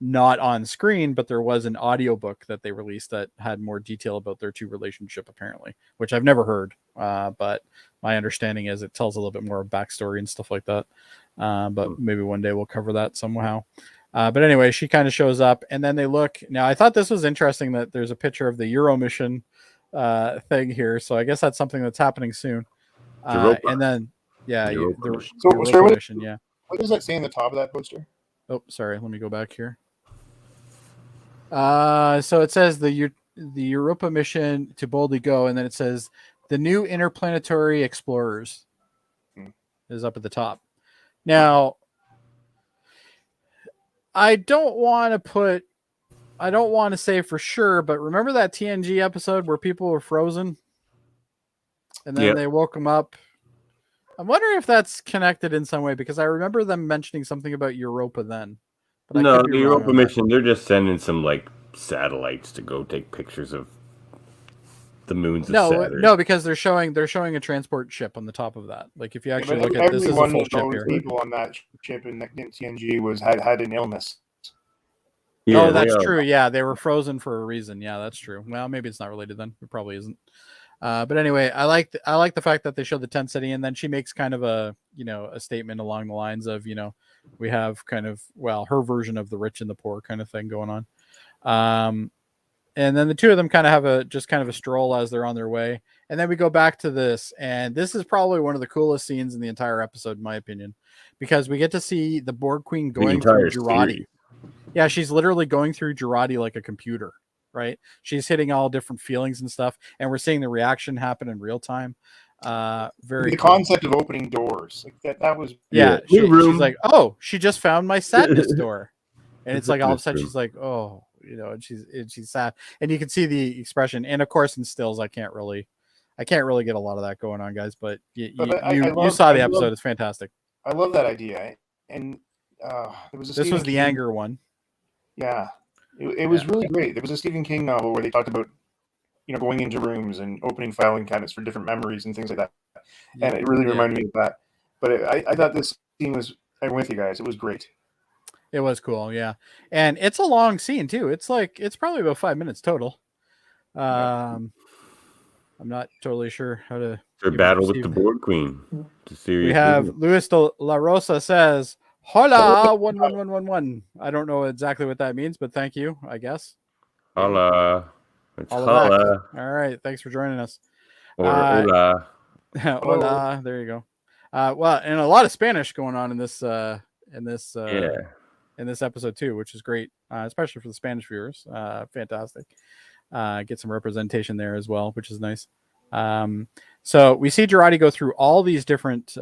A: not on screen, but there was an audiobook that they released that had more detail about their two relationship, apparently, which I've never heard. But my understanding is it tells a little bit more backstory and stuff like that. But maybe one day we'll cover that somehow. But anyway, she kind of shows up, and then they look. Now, I thought this was interesting that there's a picture of the Euro mission thing here. So I guess that's something that's happening soon. And then, the Europa mission, yeah.
B: What does that say in the top of that poster?
A: Oh, sorry. Let me go back here. So it says the Europa mission to boldly go, and then it says the new interplanetary explorers is up at the top. Now, I don't want to say for sure, but remember that TNG episode where people were frozen and then they woke them up? I'm wondering if that's connected in some way, because I remember them mentioning something about Europa then.
E: But no, the Europa mission, they're just sending some like satellites to go take pictures of the moons of Saturn.
A: No, because they're showing a transport ship on the top of that. Like, if you actually look at this, is a full ship here.
B: People on that ship in TNG had an illness.
A: Yeah, that's true. Yeah, they were frozen for a reason. Yeah, that's true. Well, maybe it's not related then. It probably isn't. But anyway, I like the fact that they show the tent city, and then she makes kind of a statement along the lines of, we have kind of, her version of the rich and the poor kind of thing going on. And then the two of them kind of have a stroll as they're on their way. And then we go back to this, and this is probably one of the coolest scenes in the entire episode, in my opinion, because we get to see the Borg Queen going through Jurati. Yeah, she's literally going through Jurati like a computer, right? She's hitting all different feelings and stuff, and we're seeing the reaction happen in real time. Very
B: the
A: cool.
B: Concept of opening doors, like that was
A: she's like, oh, she just found my sadness door, and it's like all of a sudden she's like, oh, and she's sad, and you can see the expression, and of course in stills I can't really get a lot of that going on, guys, but you saw the episode. It's fantastic.
B: I love that idea, and
A: this was the anger one.
B: Yeah, it was really great. There was a Stephen King novel where they talked about going into rooms and opening filing cabinets for different memories and things like that, and it really reminded me of that. But I thought this scene was, I'm with you guys, it was great.
A: It was cool, yeah, and it's a long scene too. It's probably about 5 minutes total. I'm not totally sure how to.
E: For battle with the Borg Queen.
A: We have Luis de la Rosa says, "Hola, 11111." I don't know exactly what that means, but thank you, I guess.
E: Hola. It's hola.
A: All right, thanks for joining us.
E: Or hola.
A: Hola. There you go. Well, and a lot of Spanish going on in this episode too, which is great, especially for the Spanish viewers. Fantastic. Get some representation there as well, which is nice. So we see Jurati go through all these different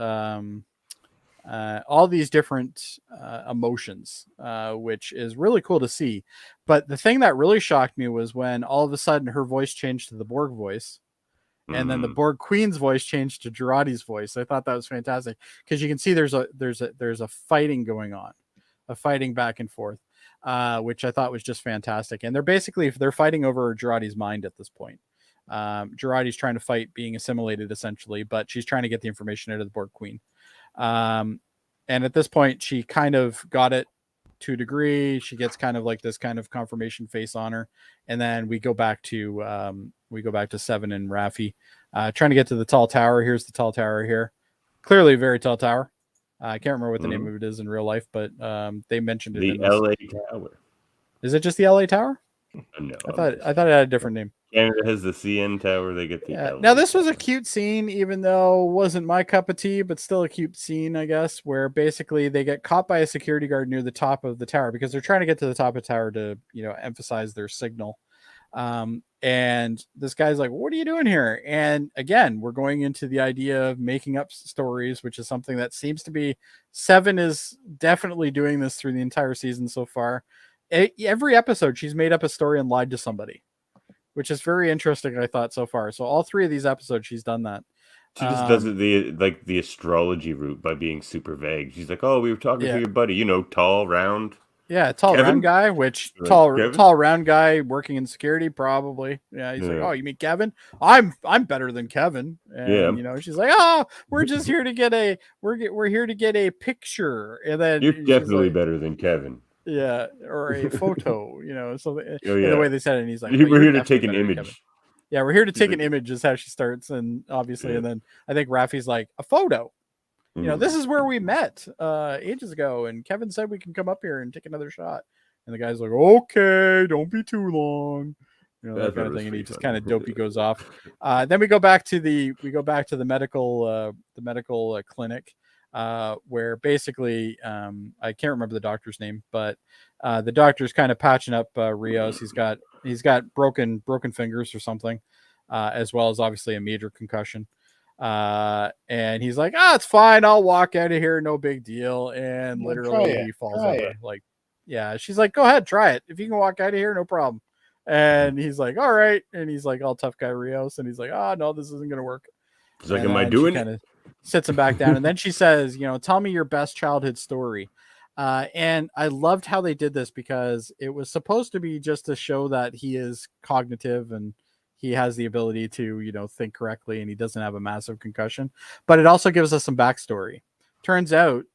A: emotions, which is really cool to see. But the thing that really shocked me was when all of a sudden her voice changed to the Borg voice, and then the Borg Queen's voice changed to Jurati's voice. I thought that was fantastic, because you can see there's a fighting going on, a fighting back and forth, which I thought was just fantastic. And they're fighting over Jurati's mind at this point. Jurati's trying to fight being assimilated essentially, but she's trying to get the information out of the Borg Queen. And at this point, she kind of got it to a degree. She gets kind of like this kind of confirmation face on her, and then we go back to Seven and Raffi trying to get to the tall tower. Here's the tall tower here, clearly a very tall tower. I can't remember what the name of it is in real life, but they mentioned it.
E: The LA Tower.
A: Is it just the LA Tower?
E: No,
A: I thought it had a different name.
E: Canada has the CN Tower. They get the LA
A: Now this was
E: Tower.
A: a cute scene, even though it wasn't my cup of tea, but still a cute scene, I guess, where basically they get caught by a security guard near the top of the tower because they're trying to get to the top of the tower to, emphasize their signal. And this guy's like, "What are you doing here?" And again, we're going into the idea of making up stories, which is something that seems to be Seven is definitely doing this through the entire season so far. Every episode, she's made up a story and lied to somebody, which is very interesting, I thought, so far. So all 3 of these episodes, she's done that.
E: She just does it the astrology route by being super vague. She's like, "Oh, we were talking to your buddy, tall, round."
A: Yeah, tall
E: Kevin?
A: round guy, which
E: Kevin?
A: tall round guy working in security, probably. Yeah, he's like, "Oh, you mean Kevin? I'm better than Kevin." And she's like, "Oh, we're just here to get we're here to get a picture." And then
E: you're definitely better than Kevin.
A: Yeah, or a photo, something. The way they said it, and he's like,
E: "We're here to take an image."
A: Yeah, we're here to take an image is how she starts, and obviously, and then I think Raffi's like, "A photo." This is where we met ages ago, and Kevin said we can come up here and take another shot. And the guy's like, "Okay, don't be too long," that kind of thing. And he just kind of dopey goes off. Then we go back to the medical clinic, where basically I can't remember the doctor's name, but the doctor's kind of patching up Rios. He's got broken fingers or something, as well as obviously a major concussion. And he's like, "It's fine. I'll walk out of here. No big deal." And literally he falls over. Like, yeah, she's like, "Go ahead, try it. If you can walk out of here, no problem." And he's like, "All right." And he's like, all tough guy Rios. And he's like, "Oh, no, this isn't going to work."
E: He's like, "Am I doing it?"
A: Sits him back down. And then she says, "Tell me your best childhood story." And I loved how they did this because it was supposed to be just to show that he is cognitive and he has the ability to, think correctly, and he doesn't have a massive concussion. But it also gives us some backstory. Turns out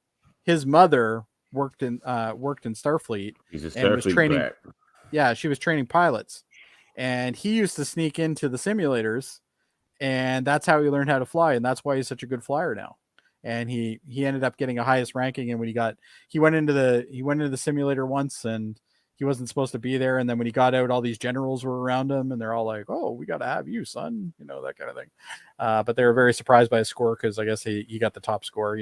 A: his mother worked in Starfleet.
E: He's a Starfleet
A: and was training.
E: brat.
A: Yeah, she was training pilots, and he used to sneak into the simulators, and that's how he learned how to fly, and that's why he's such a good flyer now. And he ended up getting a highest ranking. And when he went into the simulator once, and he wasn't supposed to be there. And then when he got out, all these generals were around him, and they're all like, "Oh, we got to have you, son," that kind of thing. But they were very surprised by his score because I guess he got the top score.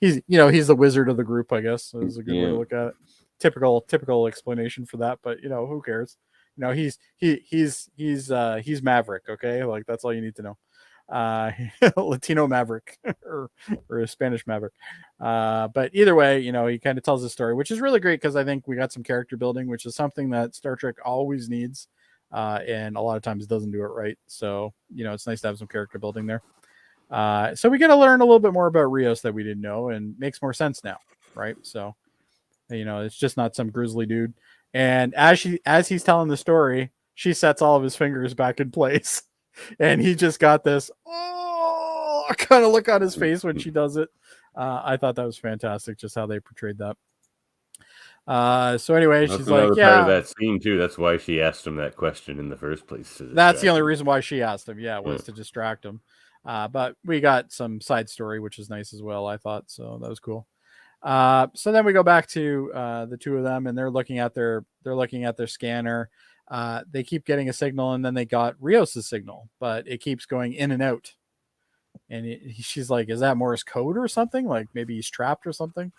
A: He's the wizard of the group. I guess is a good way to look at it. Typical explanation for that, but who cares? He's Maverick. Okay, like that's all you need to know. Latino Maverick or a Spanish Maverick. But either way, he kind of tells the story, which is really great because I think we got some character building, which is something that Star Trek always needs, and a lot of times doesn't do it right. So, it's nice to have some character building there. So we get to learn a little bit more about Rios that we didn't know, and makes more sense now, right? So, it's just not some grizzly dude. And as he's telling the story, she sets all of his fingers back in place. And he just got this kind of look on his face when she does it. I thought that was fantastic, just how they portrayed that. So anyway, she's like, "Yeah."
E: Part of that scene too. That's why she asked him that question in the first place.
A: That's the only reason why she asked him. Yeah, was to distract him. But we got some side story, which is nice as well, I thought. So that was cool. So then we go back to the two of them, and they're looking at their scanner. They keep getting a signal, and then they got Rios's signal, but it keeps going in and out. And she's like, "Is that Morse code or something? Like maybe he's trapped or something?"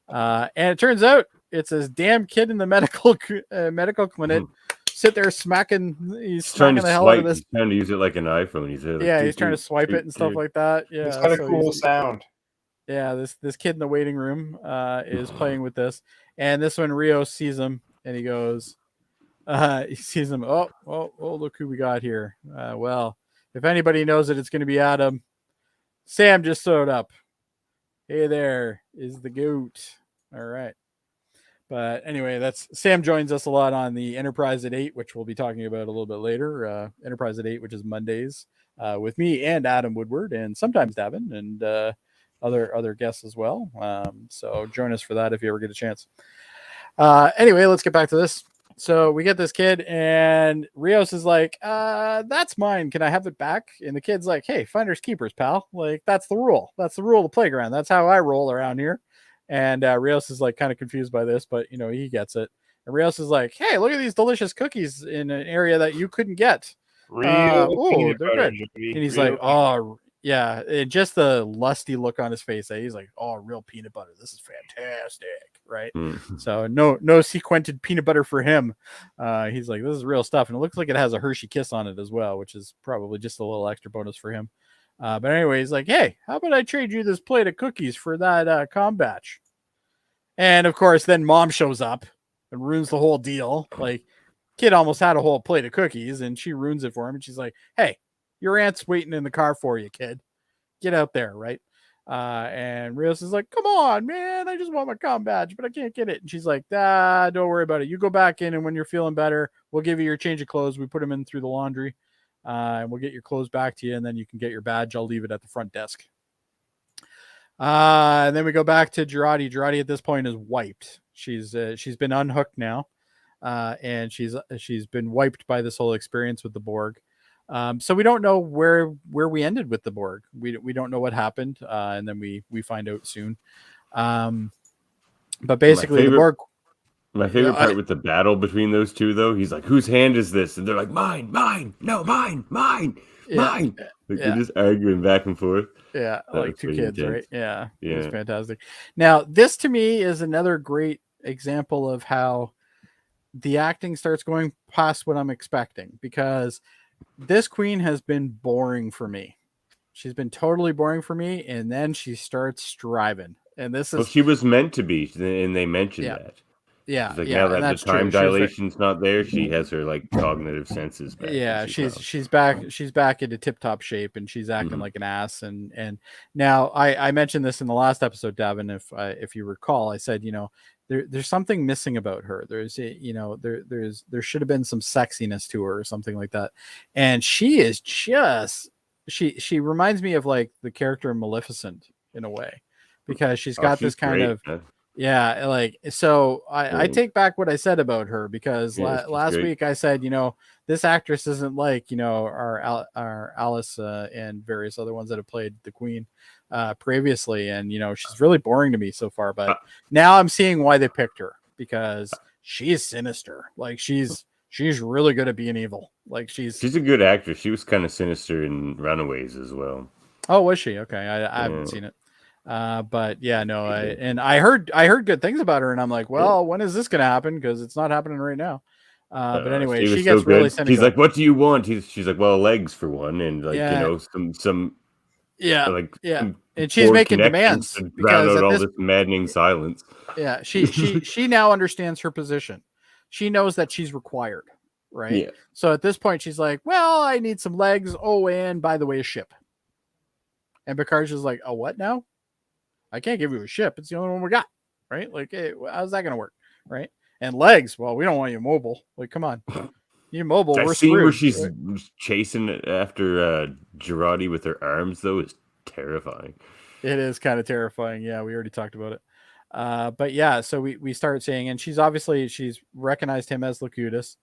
A: And it turns out it's this damn kid in the medical clinic. Sit there smacking. He's trying to
E: hell out of this. He's trying to use it like an iPhone. He's
A: trying to swipe it and stuff like that. Yeah,
B: it's kind of cool sound.
A: Yeah, this kid in the waiting room is playing with this, and this one Rios sees him, and he goes. He sees him. Oh, look who we got here. Well, if anybody knows it, it's going to be Adam. Sam just showed up. Hey, there is the goat. All right. But anyway, Sam joins us a lot on the Enterprise at 8, which we'll be talking about a little bit later. Enterprise at 8, which is Mondays, with me and Adam Woodward, and sometimes Davan and other guests as well. So join us for that if you ever get a chance. Anyway, let's get back to this. So we get this kid, and Rios is like, "That's mine. Can I have it back?" And the kid's like, "Hey, finders keepers, pal. Like, that's the rule. That's the rule of the playground. That's how I roll around here." And Rios is like kind of confused by this, but he gets it. And Rios is like, hey, look at these delicious cookies in an area that you couldn't get.
B: Real peanut
A: they're
B: butter,
A: good.
B: Jody.
A: And he's
B: Real
A: like, oh, yeah. And just the lusty look on his face. He's like, oh, real peanut butter. This is fantastic. Right. So no sequented peanut butter for him. He's like, this is real stuff. And it looks like it has a Hershey Kiss on it as well, which is probably just a little extra bonus for him. But anyway, he's like, hey, how about I trade you this plate of cookies for that comm batch? And of course, then mom shows up and ruins the whole deal. Like, kid almost had a whole plate of cookies and she ruins it for him. And she's like, hey, your aunt's waiting in the car for you, kid. Get out there, right? And Rios is like, come on, man. I just want my comm badge, but I can't get it. And she's like, don't worry about it. You go back in, and when you're feeling better, we'll give you your change of clothes. We put them in through the laundry, and we'll get your clothes back to you, and then you can get your badge. I'll leave it at the front desk. And then we go back to Jody. Jody at this point is wiped. She's been unhooked now. And she's been wiped by this whole experience with the Borg. So we don't know where we ended with the Borg. We don't know what happened. And then we find out soon. But basically the Borg.
E: My favorite part with the battle between those two, though, he's like, whose hand is this? And they're like, mine, no, mine. Like, they're just arguing back and forth.
A: Yeah. Like two kids, intense. Right? Yeah. It's fantastic. Now, this to me is another great example of how the acting starts going past what I'm expecting, because this queen has been boring for me. She's been totally boring for me. And then she starts striving. And this is,
E: well, she was meant to be. And they mentioned that.
A: Yeah.
E: She's like, now that the time dilation's not there, she has her like cognitive senses back.
A: Yeah. She's back into tip top shape, and she's acting like an ass. And now I mentioned this in the last episode, Davan, if you recall, I said, there's something missing about her. There's there should have been some sexiness to her or something like that. And she is just, she reminds me of like the character Maleficent in a way, because she's got this kind of, yeah, like, so I take back what I said about her, because last week I said, this actress isn't like, our Alice and various other ones that have played the Queen previously. And, she's really boring to me so far, but now I'm seeing why they picked her, because she's sinister. Like she's really good at being evil. Like she's
E: a good actress. She was kind of sinister in Runaways as well.
A: Oh, was she? Okay. I haven't seen it. But yeah, no, I heard good things about her, and I'm like, well, when is this going to happen? Because it's not happening right now. But anyway, she gets really cynical.
E: He's like, what do you want? She's like, well, legs for one. And like, some,
A: and she's making demands
E: to drown out all this maddening silence.
A: Yeah. She now understands her position. She knows that she's required. Right. Yeah. So at this point she's like, well, I need some legs. Oh, and by the way, a ship. And Picard's just like, oh, what now? I can't give you a ship. It's the only one we got, right? Like, hey, how's that going to work, right? And legs, well, we don't want you mobile. Like, come on. You're mobile, we're screwed.
E: Where she's chasing after Jody with her arms, though, is terrifying.
A: It is kind of terrifying. Yeah, we already talked about it. But yeah, so we start saying, and she's recognized him as Locutus.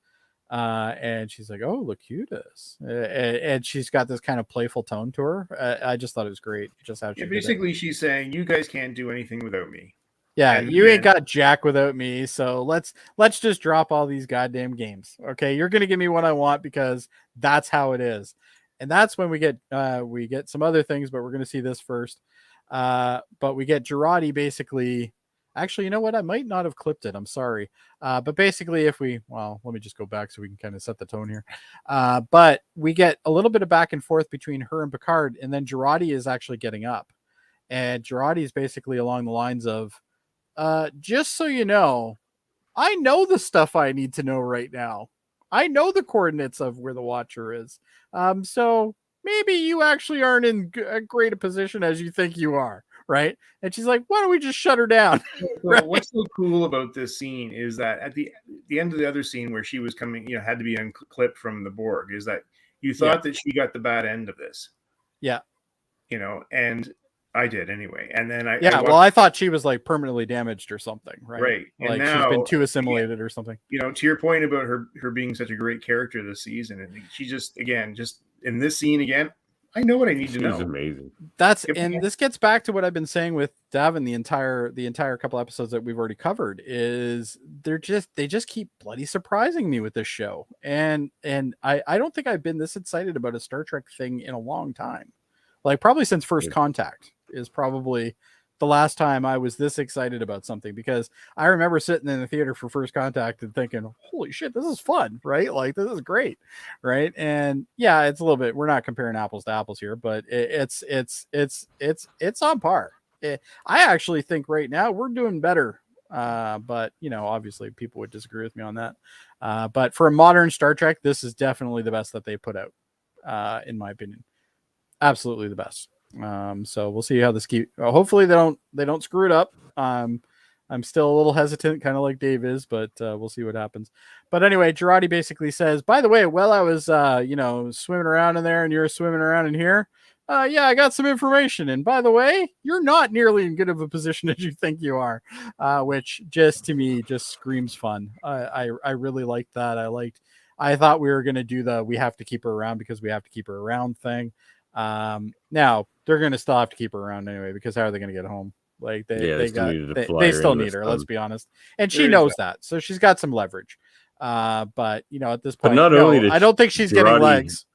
A: And she's like, oh, Locutus. And she's got this kind of playful tone to her. I just thought it was great. Just how she
B: basically she's saying, you guys can't do anything without me.
A: Yeah, and you ain't got jack without me. So let's just drop all these goddamn games. Okay, you're gonna give me what I want, because that's how it is. And that's when we get some other things, but we're gonna see this first. But we get Jody basically. Actually, you know what? I might not have clipped it. I'm sorry. But basically, let me just go back so we can kind of set the tone here. But we get a little bit of back and forth between her and Picard, and then Jody is actually getting up. And Jody is basically along the lines of, just so you know, I know the stuff I need to know right now. I know the coordinates of where the Watcher is. So maybe you actually aren't in as great a position as you think you are. Right. And she's like, why don't we just shut her down?
B: Right? What's so cool about this scene is that at the end of the other scene where she was coming, had to be unclipped from the Borg, is that you thought that she got the bad end of this.
A: Yeah.
B: And I did anyway. And then
A: I thought she was like permanently damaged or something. Right.
B: Right. And
A: like
B: now,
A: she's been too assimilated or something.
B: To your point about her being such a great character this season. And she just in this scene again, I know what I need to
E: She's
B: know.
E: amazing.
A: This gets back to what I've been saying with Davan the entire couple episodes that we've already covered. Is they just keep bloody surprising me with this show, and I don't think I've been this excited about a Star Trek thing in a long time, like probably since First Contact is probably the last time I was this excited about something, because I remember sitting in the theater for First Contact and thinking, holy shit, this is fun, right? Like, this is great, right? And yeah, it's a little bit, we're not comparing apples to apples here, but it's on par. I actually think right now we're doing better. But obviously people would disagree with me on that. But for a modern Star Trek, this is definitely the best that they put out, in my opinion. Absolutely the best. So we'll see how this hopefully they don't screw it up. I'm still a little hesitant, kind of like Dave is, but we'll see what happens. But anyway, Jody basically says, by the way, while I was swimming around in there and you're swimming around in here, yeah, I got some information, and by the way, you're not nearly in good of a position as you think you are, which just to me just screams fun. I really liked that. I thought we were going to do we have to keep her around because we have to keep her around thing. Now they're going to still have to keep her around anyway, because how are they going to get home? Like they still need her. Let's be honest. And she knows that. So she's got some leverage. But at this point, I don't think she's getting legs.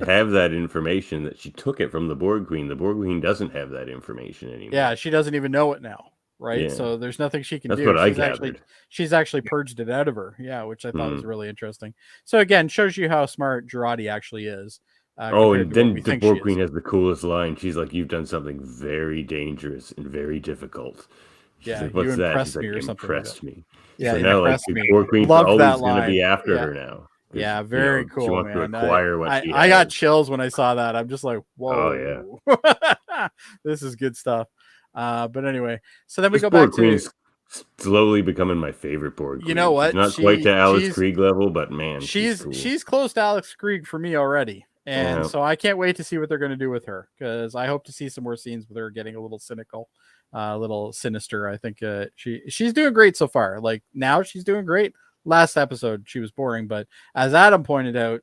E: Have that information that she took it from the Borg Queen. The Borg Queen doesn't have that information anymore.
A: Yeah. She doesn't even know it now. Right. Yeah. So there's nothing she can do.
E: What I gathered.
A: She's actually purged it out of her. Yeah. Which I thought was really interesting. So again, shows you how smart Jody actually is.
E: And then the Borg Queen has the coolest line. She's like, "You've done something very dangerous and very difficult." She's like, "What's that?" She's like, "Impressed me."
A: Yeah,
E: so now like the Borg Queen's always going to be after her now.
A: Yeah, very cool.
E: She wants
A: man.
E: to acquire what she has.
A: I got chills when I saw that. I'm just like, whoa.
E: Oh
A: yeah, this is good stuff. But anyway, so then we go
E: Borg
A: back
E: Queen's slowly becoming my favorite Borg Queen.
A: You know what?
E: She's not quite to Alex Krieg level, but man,
A: she's
E: cool.
A: Close to Alex Krieg for me already. And so I can't wait to see what they're going to do with her, because I hope to see some more scenes with her getting a little cynical, a little sinister. I think she's doing great so far. Like now she's doing great. Last episode she was boring, but as Adam pointed out,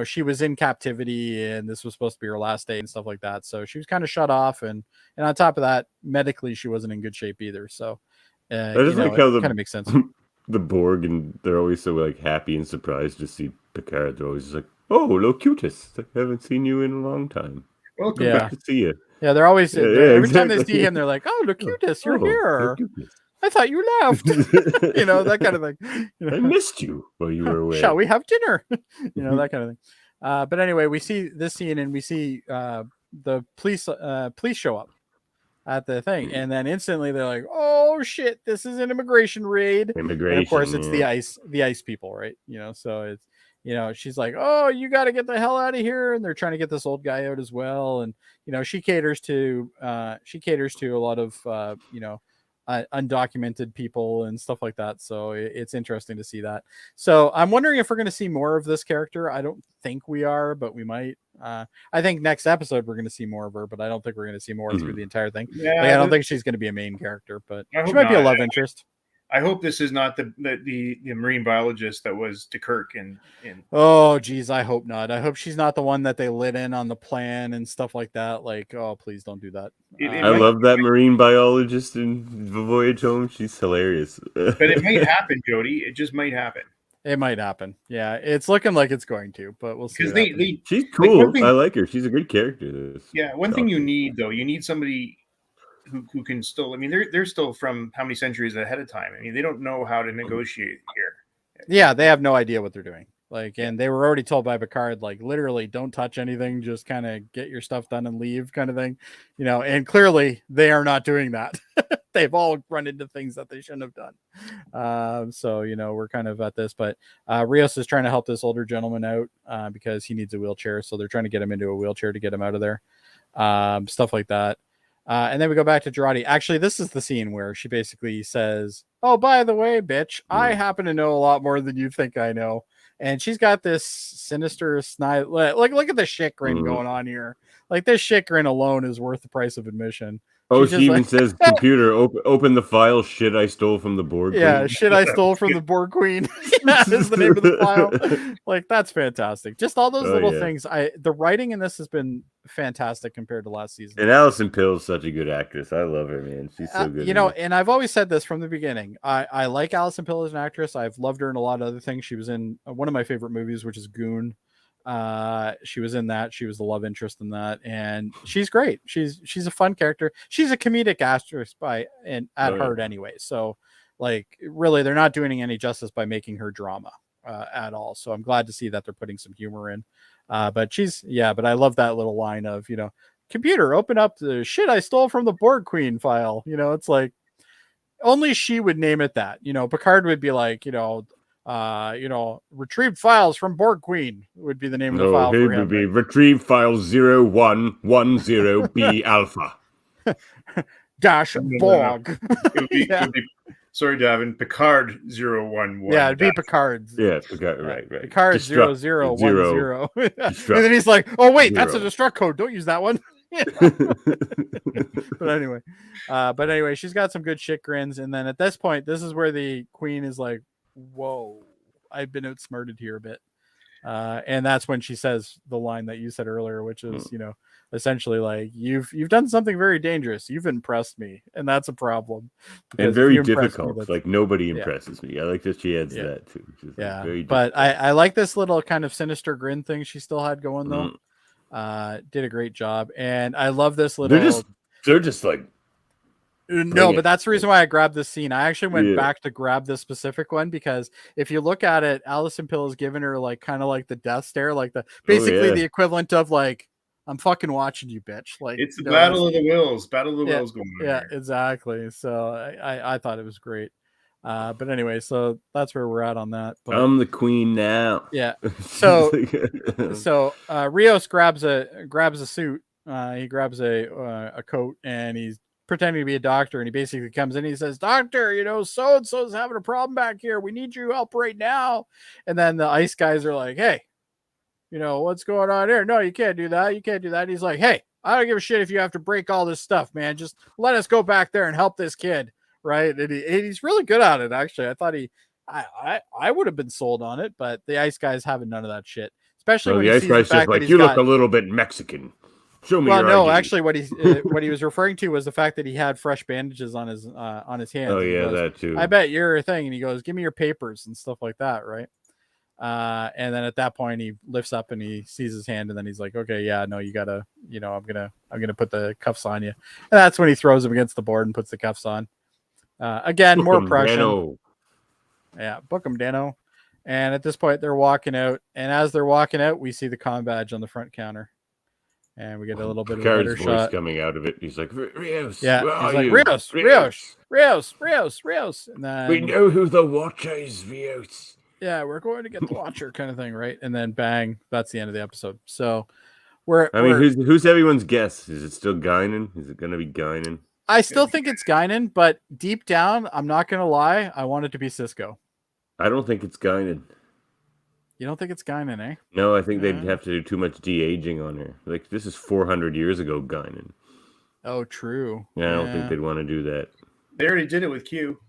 A: she was in captivity and this was supposed to be her last day and stuff like that. So she was kind of shut off, and on top of that, medically she wasn't in good shape either. So
E: I just like how
A: it kind of makes sense.
E: The Borg, and they're always so like happy and surprised to see Picard. They're always just like, "Oh, Locutus, I haven't seen you in a long time. Welcome back to see you."
A: Yeah, they're always every time they see him, they're like, "Oh, Locutus, you're here.
E: Locutus.
A: I thought you left." That kind of thing.
E: I missed you while you were away.
A: Shall we have dinner? That kind of thing. But anyway, we see this scene and we see the police show up at the thing, and then instantly they're like, "Oh shit, this is an immigration raid." And of course, it's the ice people, right? So it's she's like, "Oh, you got to get the hell out of here," and they're trying to get this old guy out as well. And she caters to a lot of undocumented people and stuff like that. So it's interesting to see that. So I'm wondering if we're going to see more of this character. I don't think we are, but we might. I think next episode we're going to see more of her, but I don't think we're going to see more through the entire thing. Yeah, I don't think she's going to be a main character, but she might be a love interest.
B: I hope this is not the marine biologist that was to Kirk in.
A: Oh geez, I hope not. I hope she's not the one that they lit in on the plan and stuff like that. Like, oh please don't do that.
E: I love that marine biologist in The Voyage Home. She's hilarious.
B: But it might happen, Jody. It just might happen.
A: It might happen. Yeah, it's looking like it's going to, but we'll see.
E: Because she's cool. I like her. She's a good character.
B: One thing you need though, you need somebody who can still. I mean, they're still from how many centuries ahead of time. I mean, they don't know how to negotiate here.
A: Yeah, they have no idea what they're doing. Like, and they were already told by Picard, like, literally, don't touch anything, just kind of get your stuff done and leave, kind of thing. And clearly they are not doing that. They've all run into things that they shouldn't have done. So we're kind of at this, but Rios is trying to help this older gentleman out because he needs a wheelchair. So they're trying to get him into a wheelchair to get him out of there. Stuff like that. And then we go back to Jody. Actually, this is the scene where she basically says, "Oh, by the way, bitch, I happen to know a lot more than you think I know." And she's got this sinister snide, like look at the shit grin going on here. Like this shit grin alone is worth the price of admission.
E: Oh, she even says, "Computer, open the file. Shit, I stole from the Borg Queen."
A: Yeah, shit, I stole from the Borg Queen. Yeah, is the name of the file. Like, that's fantastic. Just all those little things. The writing in this has been fantastic compared to last season.
E: And Alison Pill's such a good actress. I love her, man. She's so good.
A: And I've always said this from the beginning. I like Alison Pill as an actress. I've loved her in a lot of other things. She was in one of my favorite movies, which is Goon. She was in that. She was the love interest in that, and she's great. She's a fun character. She's a comedic actress at heart anyway. So, like, really, they're not doing any justice by making her drama at all. So I'm glad to see that they're putting some humor in. But I love that little line of, computer, open up the shit I stole from the Borg Queen file. It's like only she would name it that. Picard would be like, retrieved files from Borg Queen would be the name of the file.
E: It would be retrieve file 0110B alpha.
A: Dash Borg.
B: It would be, sorry, Davan, Picard 011.
A: Yeah, it'd be Picard's.
E: Yeah, Picard, right.
A: Picard 0010. And then he's like, oh, wait, that's a destruct code. Don't use that one. But anyway, she's got some good shit grins. And then at this point, this is where the Queen is like, whoa, I've been outsmarted here a bit. And that's when she says the line that you said earlier, which is, essentially like, you've done something very dangerous. You've impressed me. And that's a problem.
E: And very difficult. Like, nobody impresses me. I like that she adds that too.
A: But I like this little kind of sinister grin thing she still had going though. Did a great job. And I love this little...
E: They're just like...
A: No, but that's the reason why I grabbed this scene. I actually went back to grab this specific one because if you look at it, Alison Pill is giving her like kind of like the death stare, like the equivalent of like, I'm fucking watching you, bitch. Like,
B: it's the Battle of the Wills. Battle of the Wills going on.
A: Yeah, exactly. So I thought it was great. But anyway, so that's where we're at on that. But,
E: I'm the queen now.
A: Yeah. So Rios grabs a suit. He grabs a coat and he's pretending to be a doctor, and he basically comes in and he says, doctor, so and so's having a problem back here, we need your help right now. And then the ice guys are like, hey, what's going on here? No, you can't do that. And he's like, hey, I don't give a shit if you have to break all this stuff, man. Just let us go back there and help this kid, right? And he's really good at it, actually. I thought I would have been sold on it, but the ice guys having none of that shit, especially when
E: the ice guy's just like, you look a little bit Mexican. Show me your ID.
A: Actually, what he was referring to was the fact that he had fresh bandages on his hands.
E: Oh yeah, that too.
A: I bet you're a thing. And he goes, "Give me your papers and stuff like that," right? And then at that point, he lifts up and he sees his hand, and then he's like, "Okay, yeah, no, you gotta, I'm gonna put the cuffs on you." And that's when he throws him against the board and puts the cuffs on. Again, more oppression. Yeah, book him, Dano. And at this point, they're walking out, and as they're walking out, we see the comm badge on the front counter. And we get a little bit of a better shot
E: coming out of it. He's like, Rios.
A: Yeah, he's like, Rios. And then
E: we know who the Watcher is, Rios.
A: Yeah, we're going to get the Watcher kind of thing, right? And then bang, that's the end of the episode. So
E: who's everyone's guess? Is it still Guinan? Is it going to be Guinan?
A: I still think it's Guinan, but deep down, I'm not going to lie, I want it to be Cisco.
E: I don't think it's Guinan.
A: You don't think it's Guinan, eh?
E: No, I think they'd have to do too much de-aging on her. Like, this is 400 years ago, Guinan.
A: Oh, true.
E: Yeah, I don't think they'd want to do that.
B: They already did it with Q.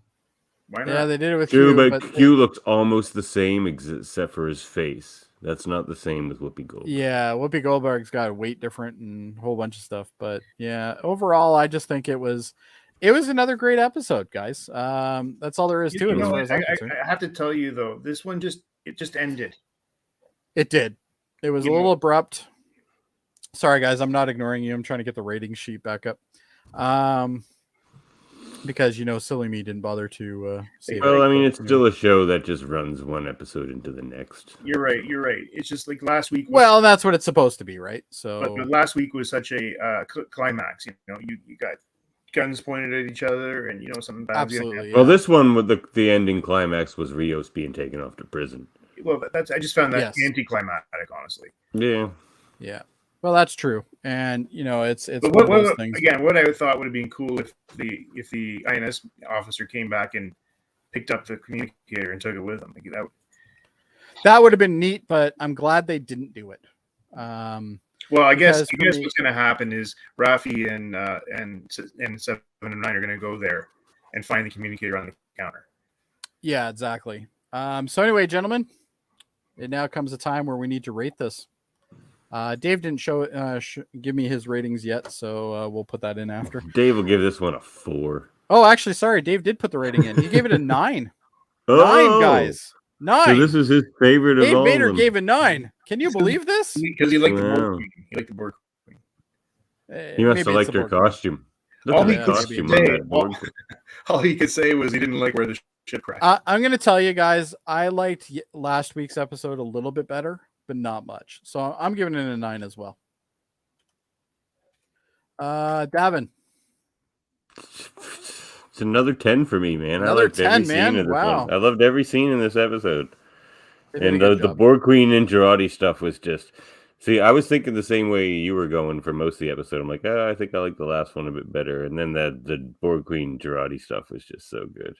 B: Why not?
A: Yeah, they did it with
E: Q. But Q looks almost the same except for his face. That's not the same with Whoopi Goldberg.
A: Yeah, Whoopi Goldberg's got a weight different and a whole bunch of stuff. But yeah, overall, I just think it was another great episode, guys. That's all there is to it. As far as
B: I have to tell you, though, this one just ended.
A: It did. It was a little abrupt. Sorry, guys. I'm not ignoring you. I'm trying to get the rating sheet back up. Because, silly me didn't bother to see it.
E: Well, I mean, it's still a show that just runs one episode into the next.
B: You're right. It's just like last week.
A: Well, that's what it's supposed to be, right? So,
B: but last week was such a climax. You got guns pointed at each other, and something bad.
A: Absolutely.
E: Well, this one with the ending climax was Rios being taken off to prison.
B: Well, I just found that anticlimactic, honestly.
E: Yeah.
A: Yeah. Well, that's true, and it's
B: but
A: one of those things.
B: Again, what I thought would have been cool if the INS officer came back and picked up the communicator and took it with him.
A: That would have been neat, but I'm glad they didn't do it.
B: Well, I guess what's going to happen is Rafi and 7 and 9 are going to go there and find the communicator on the counter.
A: Yeah, exactly. So anyway, gentlemen, it now comes a time where we need to rate this. Dave didn't give me his ratings yet, so we'll put that in after.
E: Dave will give this one a 4.
A: Oh, actually, sorry, Dave did put the rating in. He gave it a 9. 9, guys. 9.
E: So this is his favorite
A: Dave
E: of all.
A: Dave Bader
E: of them.
A: gave a 9. Can you believe this?
B: Because he liked the Borg Queen. He liked the Borg Queen.
E: He must have liked her costume.
B: All he could say was he didn't like where the ship crashed.
A: I'm going to tell you guys, I liked last week's episode a little bit better, but not much. So I'm giving it a 9 as well. Davan.
E: It's another 10 for me, man.
A: Another
E: I loved
A: 10,
E: every scene
A: man.
E: of this
A: Wow.
E: one. I loved every scene in this episode. And
A: the
E: the Borg Queen and Jody stuff was just... See, I was thinking the same way you were going for most of the episode. I'm like, I think I like the last one a bit better. And then the Borg Queen Jody stuff was just so good.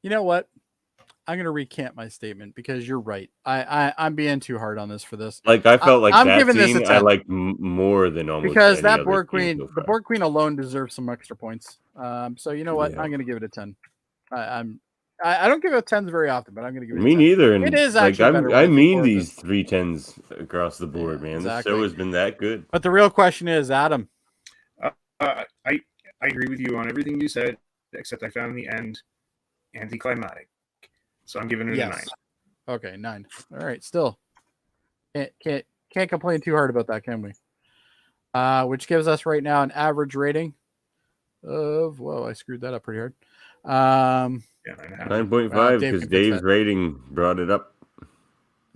A: You know what? I'm going to recant my statement because you're right. I'm being too hard on this for this.
E: Like, I felt like
A: I'm
E: that
A: giving
E: scene
A: this a 10.
E: I liked more than almost
A: because
E: any
A: that
E: other
A: Borg
E: scene
A: Queen,
E: so
A: the
E: far.
A: Borg Queen alone deserves some extra points. So you know what?
E: Yeah.
A: I'm going to give it a 10. I don't give it 10s very often, but I'm going to give it a 10.
E: Me neither. And
A: it is
E: like,
A: actually better.
E: I mean these 3 10s across the board, man.
A: Exactly.
E: This show has been that good.
A: But the real question is, Adam.
B: I agree with you on everything you said, except I found the end anticlimactic. So I'm giving it a 9.
A: Okay, 9. All right, still can't complain too hard about that, can we? Which gives us right now an average rating of I screwed that up pretty hard.
E: 9.5 because Dave's rating brought it up.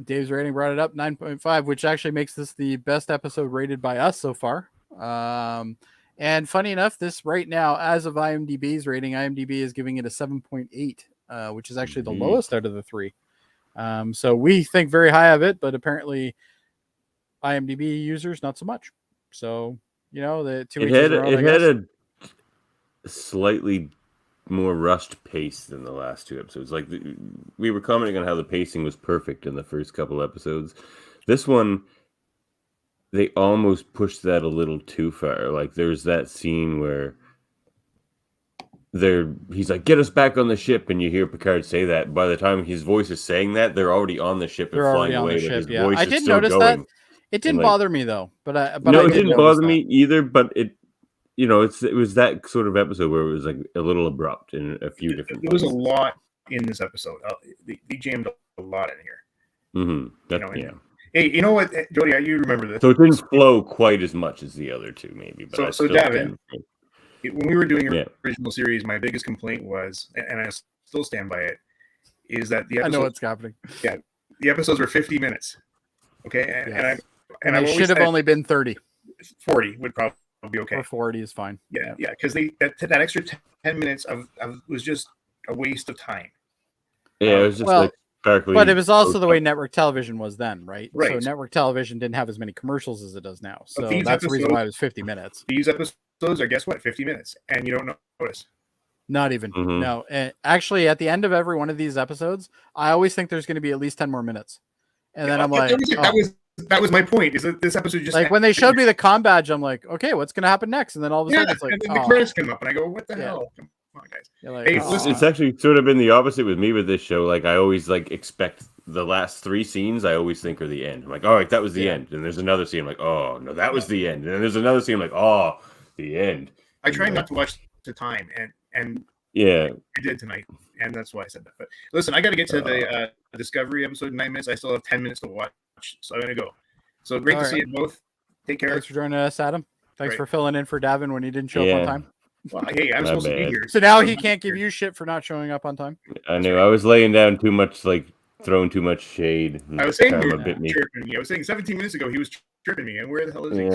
A: Dave's rating brought it up 9.5, which actually makes this the best episode rated by us so far. And funny enough, this right now, as of IMDb's rating, IMDb is giving it a 7.8, which is actually the lowest out of the 3. So we think very high of it, but apparently IMDb users not so much. So the 2 weeks
E: it had a slightly more rushed pace than the last 2 episodes. Like we were commenting on how the pacing was perfect in the first couple episodes. This one, they almost pushed that a little too far. Like there's that scene where he's like, "Get us back on the ship," and you hear Picard say that. By the time his voice is saying that, they're already on the ship and flying away. His voice
A: I
E: is
A: did
E: still
A: notice
E: going.
A: that. It didn't bother me though. But
E: it didn't bother me either. But it was that sort of episode where it was like a little abrupt in a few different.
B: There was a lot in this episode. They jammed a lot in here.
E: Mm-hmm.
B: Hey, you know what, Jody? You remember this?
E: So it didn't flow quite as much as the other 2, maybe. But
B: so Davan, when we were doing your original series, my biggest complaint was, and I still stand by it, is that the episodes,
A: I know what's happening.
B: Yeah, the episodes were 50 minutes. Okay, and I
A: should have only been 30.
B: 40 would probably be okay.
A: Or 40 is fine.
B: Yeah, because that extra 10 minutes of was just a waste of time.
E: Yeah, it was just
A: but it was also the way network television was then, right?
B: Right.
A: So network television didn't have as many commercials as it does now. So that's
B: episodes,
A: the reason why it was 50 minutes.
B: These episodes are, guess what, 50 minutes, and you don't notice.
A: Not even.
E: Mm-hmm.
A: No. And actually, at the end of every one of these episodes, I always think there's going to be at least 10 more minutes. And then I'm like,
B: that was my point. Is that this episode just
A: like when they showed me the comm badge, I'm like, okay, what's going to happen next? And then all of a sudden, it's like,
B: and then the credits come up, and I go, what the hell? Come on, guys.
A: Like,
E: it's actually sort of been the opposite with me with this show. Like I always expect the last 3 scenes. I always think are the end. I'm like, all right, that was the end. And there's another scene. I'm like, oh no, that was the end. And then there's another scene. I'm like, oh, the end.
B: I try not to watch the time, and
E: yeah,
B: I did tonight, and that's why I said that. But listen, I got to get to the Discovery episode in 9 minutes. I still have 10 minutes to watch, so I'm gonna go. So great to see you both. Take care.
A: Thanks for joining us, Adam. Thanks for filling in for Davan when he didn't show up on time.
B: Well, hey, I'm supposed to be here.
A: So now he can't give you shit for not showing up on time.
E: I knew. I was laying down too much, throwing too much shade.
B: I was saying you were chirping me. I was saying 17 minutes ago he was chirping me, and where the hell is he?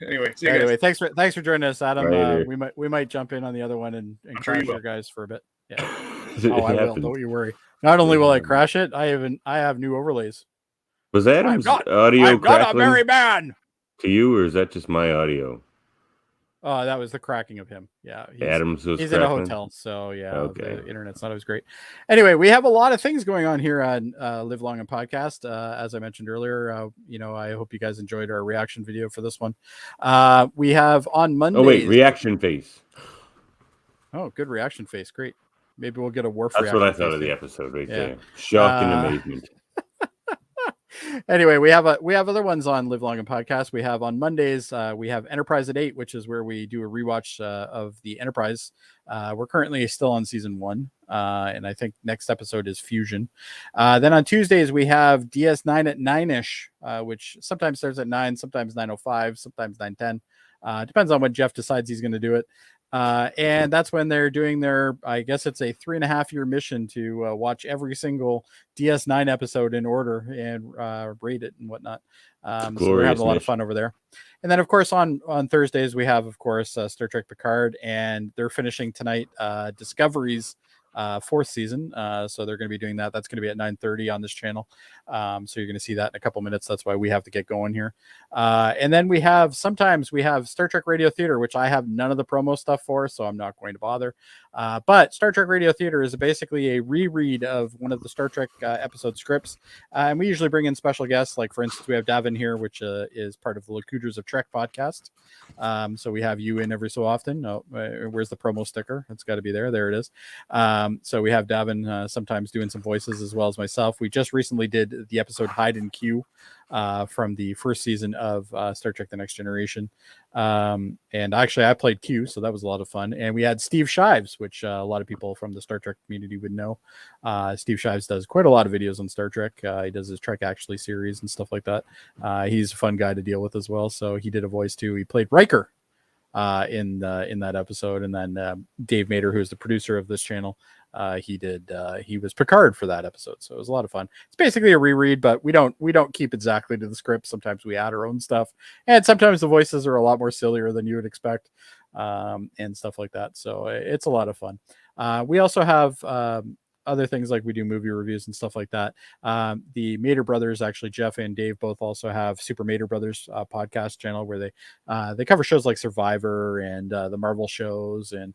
B: Anyway,
A: thanks for joining us, Adam. We might jump in on the other one and crash your guys for a bit. Yeah. I will. Don't you worry. Not only will I crash it, I have new overlays.
E: Was Adam's audio
A: I'm not a merry man
E: to you, or is that just my audio?
A: Oh, that was the cracking of him. Yeah,
E: Adams was
A: he's in a
E: crackling?
A: hotel, so yeah,
E: Okay.
A: the internet's not always great. Anyway, we have a lot of things going on here on Live Long and Podcast. As I mentioned earlier, I hope you guys enjoyed our reaction video for this one. We have on Monday.
E: Oh wait, reaction face.
A: Oh, good reaction face. Great. Maybe we'll get a Worf.
E: That's what I
A: reaction
E: thought
A: face
E: of the
A: too.
E: episode right
A: Yeah.
E: there. Shock and amazement.
A: Anyway, we have other ones on Live Long and Podcast. We have on Mondays, we have Enterprise at 8, which is where we do a rewatch of the Enterprise. We're currently still on season 1, and I think next episode is Fusion. Then on Tuesdays, we have DS9 at 9-ish, which sometimes starts at 9, sometimes 9:05, sometimes 9:10. Depends on when Jeff decides he's going to do it. And that's when they're doing their, I guess it's a 3.5-year mission to watch every single DS9 episode in order and rate it and whatnot. So we're having a lot of fun over there. And then, of course, on Thursdays, we have, of course, Star Trek Picard, and they're finishing tonight Discovery's 4th season. So they're going to be doing that. That's going to be at 9:30 on this channel. So you're going to see that in a couple minutes. That's why we have to get going here. And then sometimes we have Star Trek Radio Theater, which I have none of the promo stuff for, so I'm not going to bother. But Star Trek Radio Theater is basically a reread of one of the Star Trek episode scripts. And we usually bring in special guests. Like, for instance, we have Davan here, which is part of the Lacuders of Trek podcast. So we have you in every so often. Oh, where's the promo sticker? It's got to be there. There it is. So we have Davan sometimes doing some voices as well as myself. We just recently did the episode Hide and Q from the first season of Star Trek The Next Generation. And actually, I played Q, so that was a lot of fun. And we had Steve Shives, which a lot of people from the Star Trek community would know. Steve Shives does quite a lot of videos on Star Trek. He does his Trek Actually series and stuff like that. He's a fun guy to deal with as well. So he did a voice too. He played Riker in that episode. And then Dave Mader, who's the producer of this channel, he was Picard for that episode, so it was a lot of fun. It's basically a reread, but we don't keep exactly to the script. Sometimes we add our own stuff, and sometimes the voices are a lot more sillier than you would expect, and stuff like that. So it's a lot of fun. We also have other things, like we do movie reviews and stuff like that. The Mader brothers, actually Jeff and Dave, both also have Super Mader Brothers podcast channel where they cover shows like Survivor and the Marvel shows and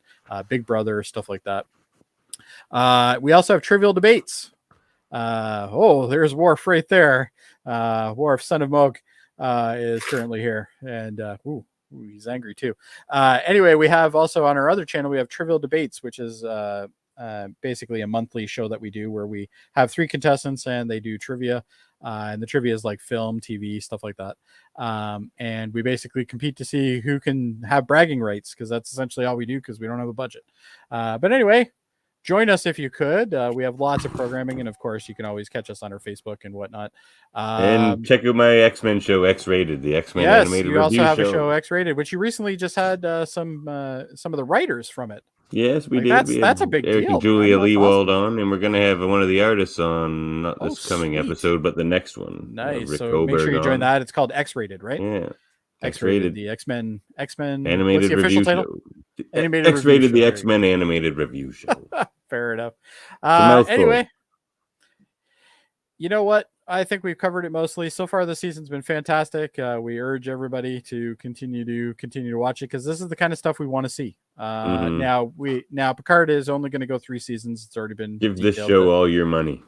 A: Big Brother, stuff like that. We also have Trivial Debates. There's Worf right there. Worf, son of Moog, is currently here, and he's angry too. Anyway, we have also on our other channel, we have Trivial Debates, which is basically a monthly show that we do where we have 3 contestants and they do trivia. And the trivia is like film, TV, stuff like that. And we basically compete to see who can have bragging rights, because that's essentially all we do, because we don't have a budget. But anyway, join us if you could. We have lots of programming, and of course, you can always catch us on our Facebook and whatnot.
E: And check out my X-Men show, X-Rated, the X-Men animated review show.
A: You also have a show, X-Rated, which you recently just had some of the writers from it.
E: Yes, we did.
A: That's a big
E: Eric
A: deal.
E: And Julia Leewald on, and we're going to have one of the artists on, not this coming episode, but the next one.
A: Nice.
E: Rick
A: So
E: Oberg
A: make sure you join
E: on.
A: that. It's called X-Rated, right?
E: Yeah.
A: X-Rated, the X-Men
E: animated
A: review
E: show.
A: Animated
E: X-Rated,
A: review
E: the
A: show.
E: X-Men animated review show.
A: Fair enough.
E: mouthful.
A: Anyway, you know what? I think we've covered it mostly. So far, the season's been fantastic. We urge everybody to continue to watch it, because this is the kind of stuff we want to see. Now Picard is only going to go 3 seasons. It's already been
E: Give this show all your money.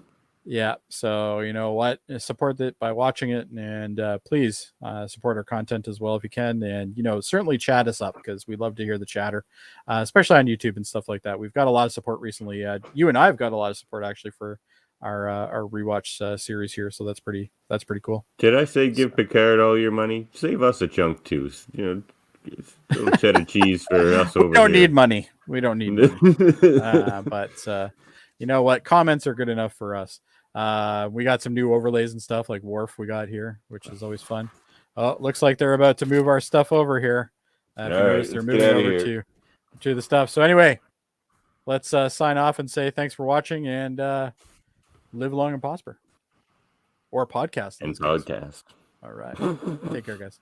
A: Yeah. So you know what? Support it by watching it, and please support our content as well if you can. And certainly chat us up, because we love to hear the chatter, especially on YouTube and stuff like that. We've got a lot of support recently. You and I have got a lot of support actually for our rewatch series here, so that's pretty cool.
E: Did I say give Picard all your money? Save us a chunk too. A little cheddar cheese for us over here.
A: We don't need money. We don't need money. But you know what? Comments are good enough for us. We got some new overlays and stuff like Worf we got here, which is always fun. Oh, looks like they're about to move our stuff over here. They're moving over to the stuff. So anyway, let's sign off and say thanks for watching, and live long and prosper. Or podcast.
E: And podcast.
A: All right. Take care, guys.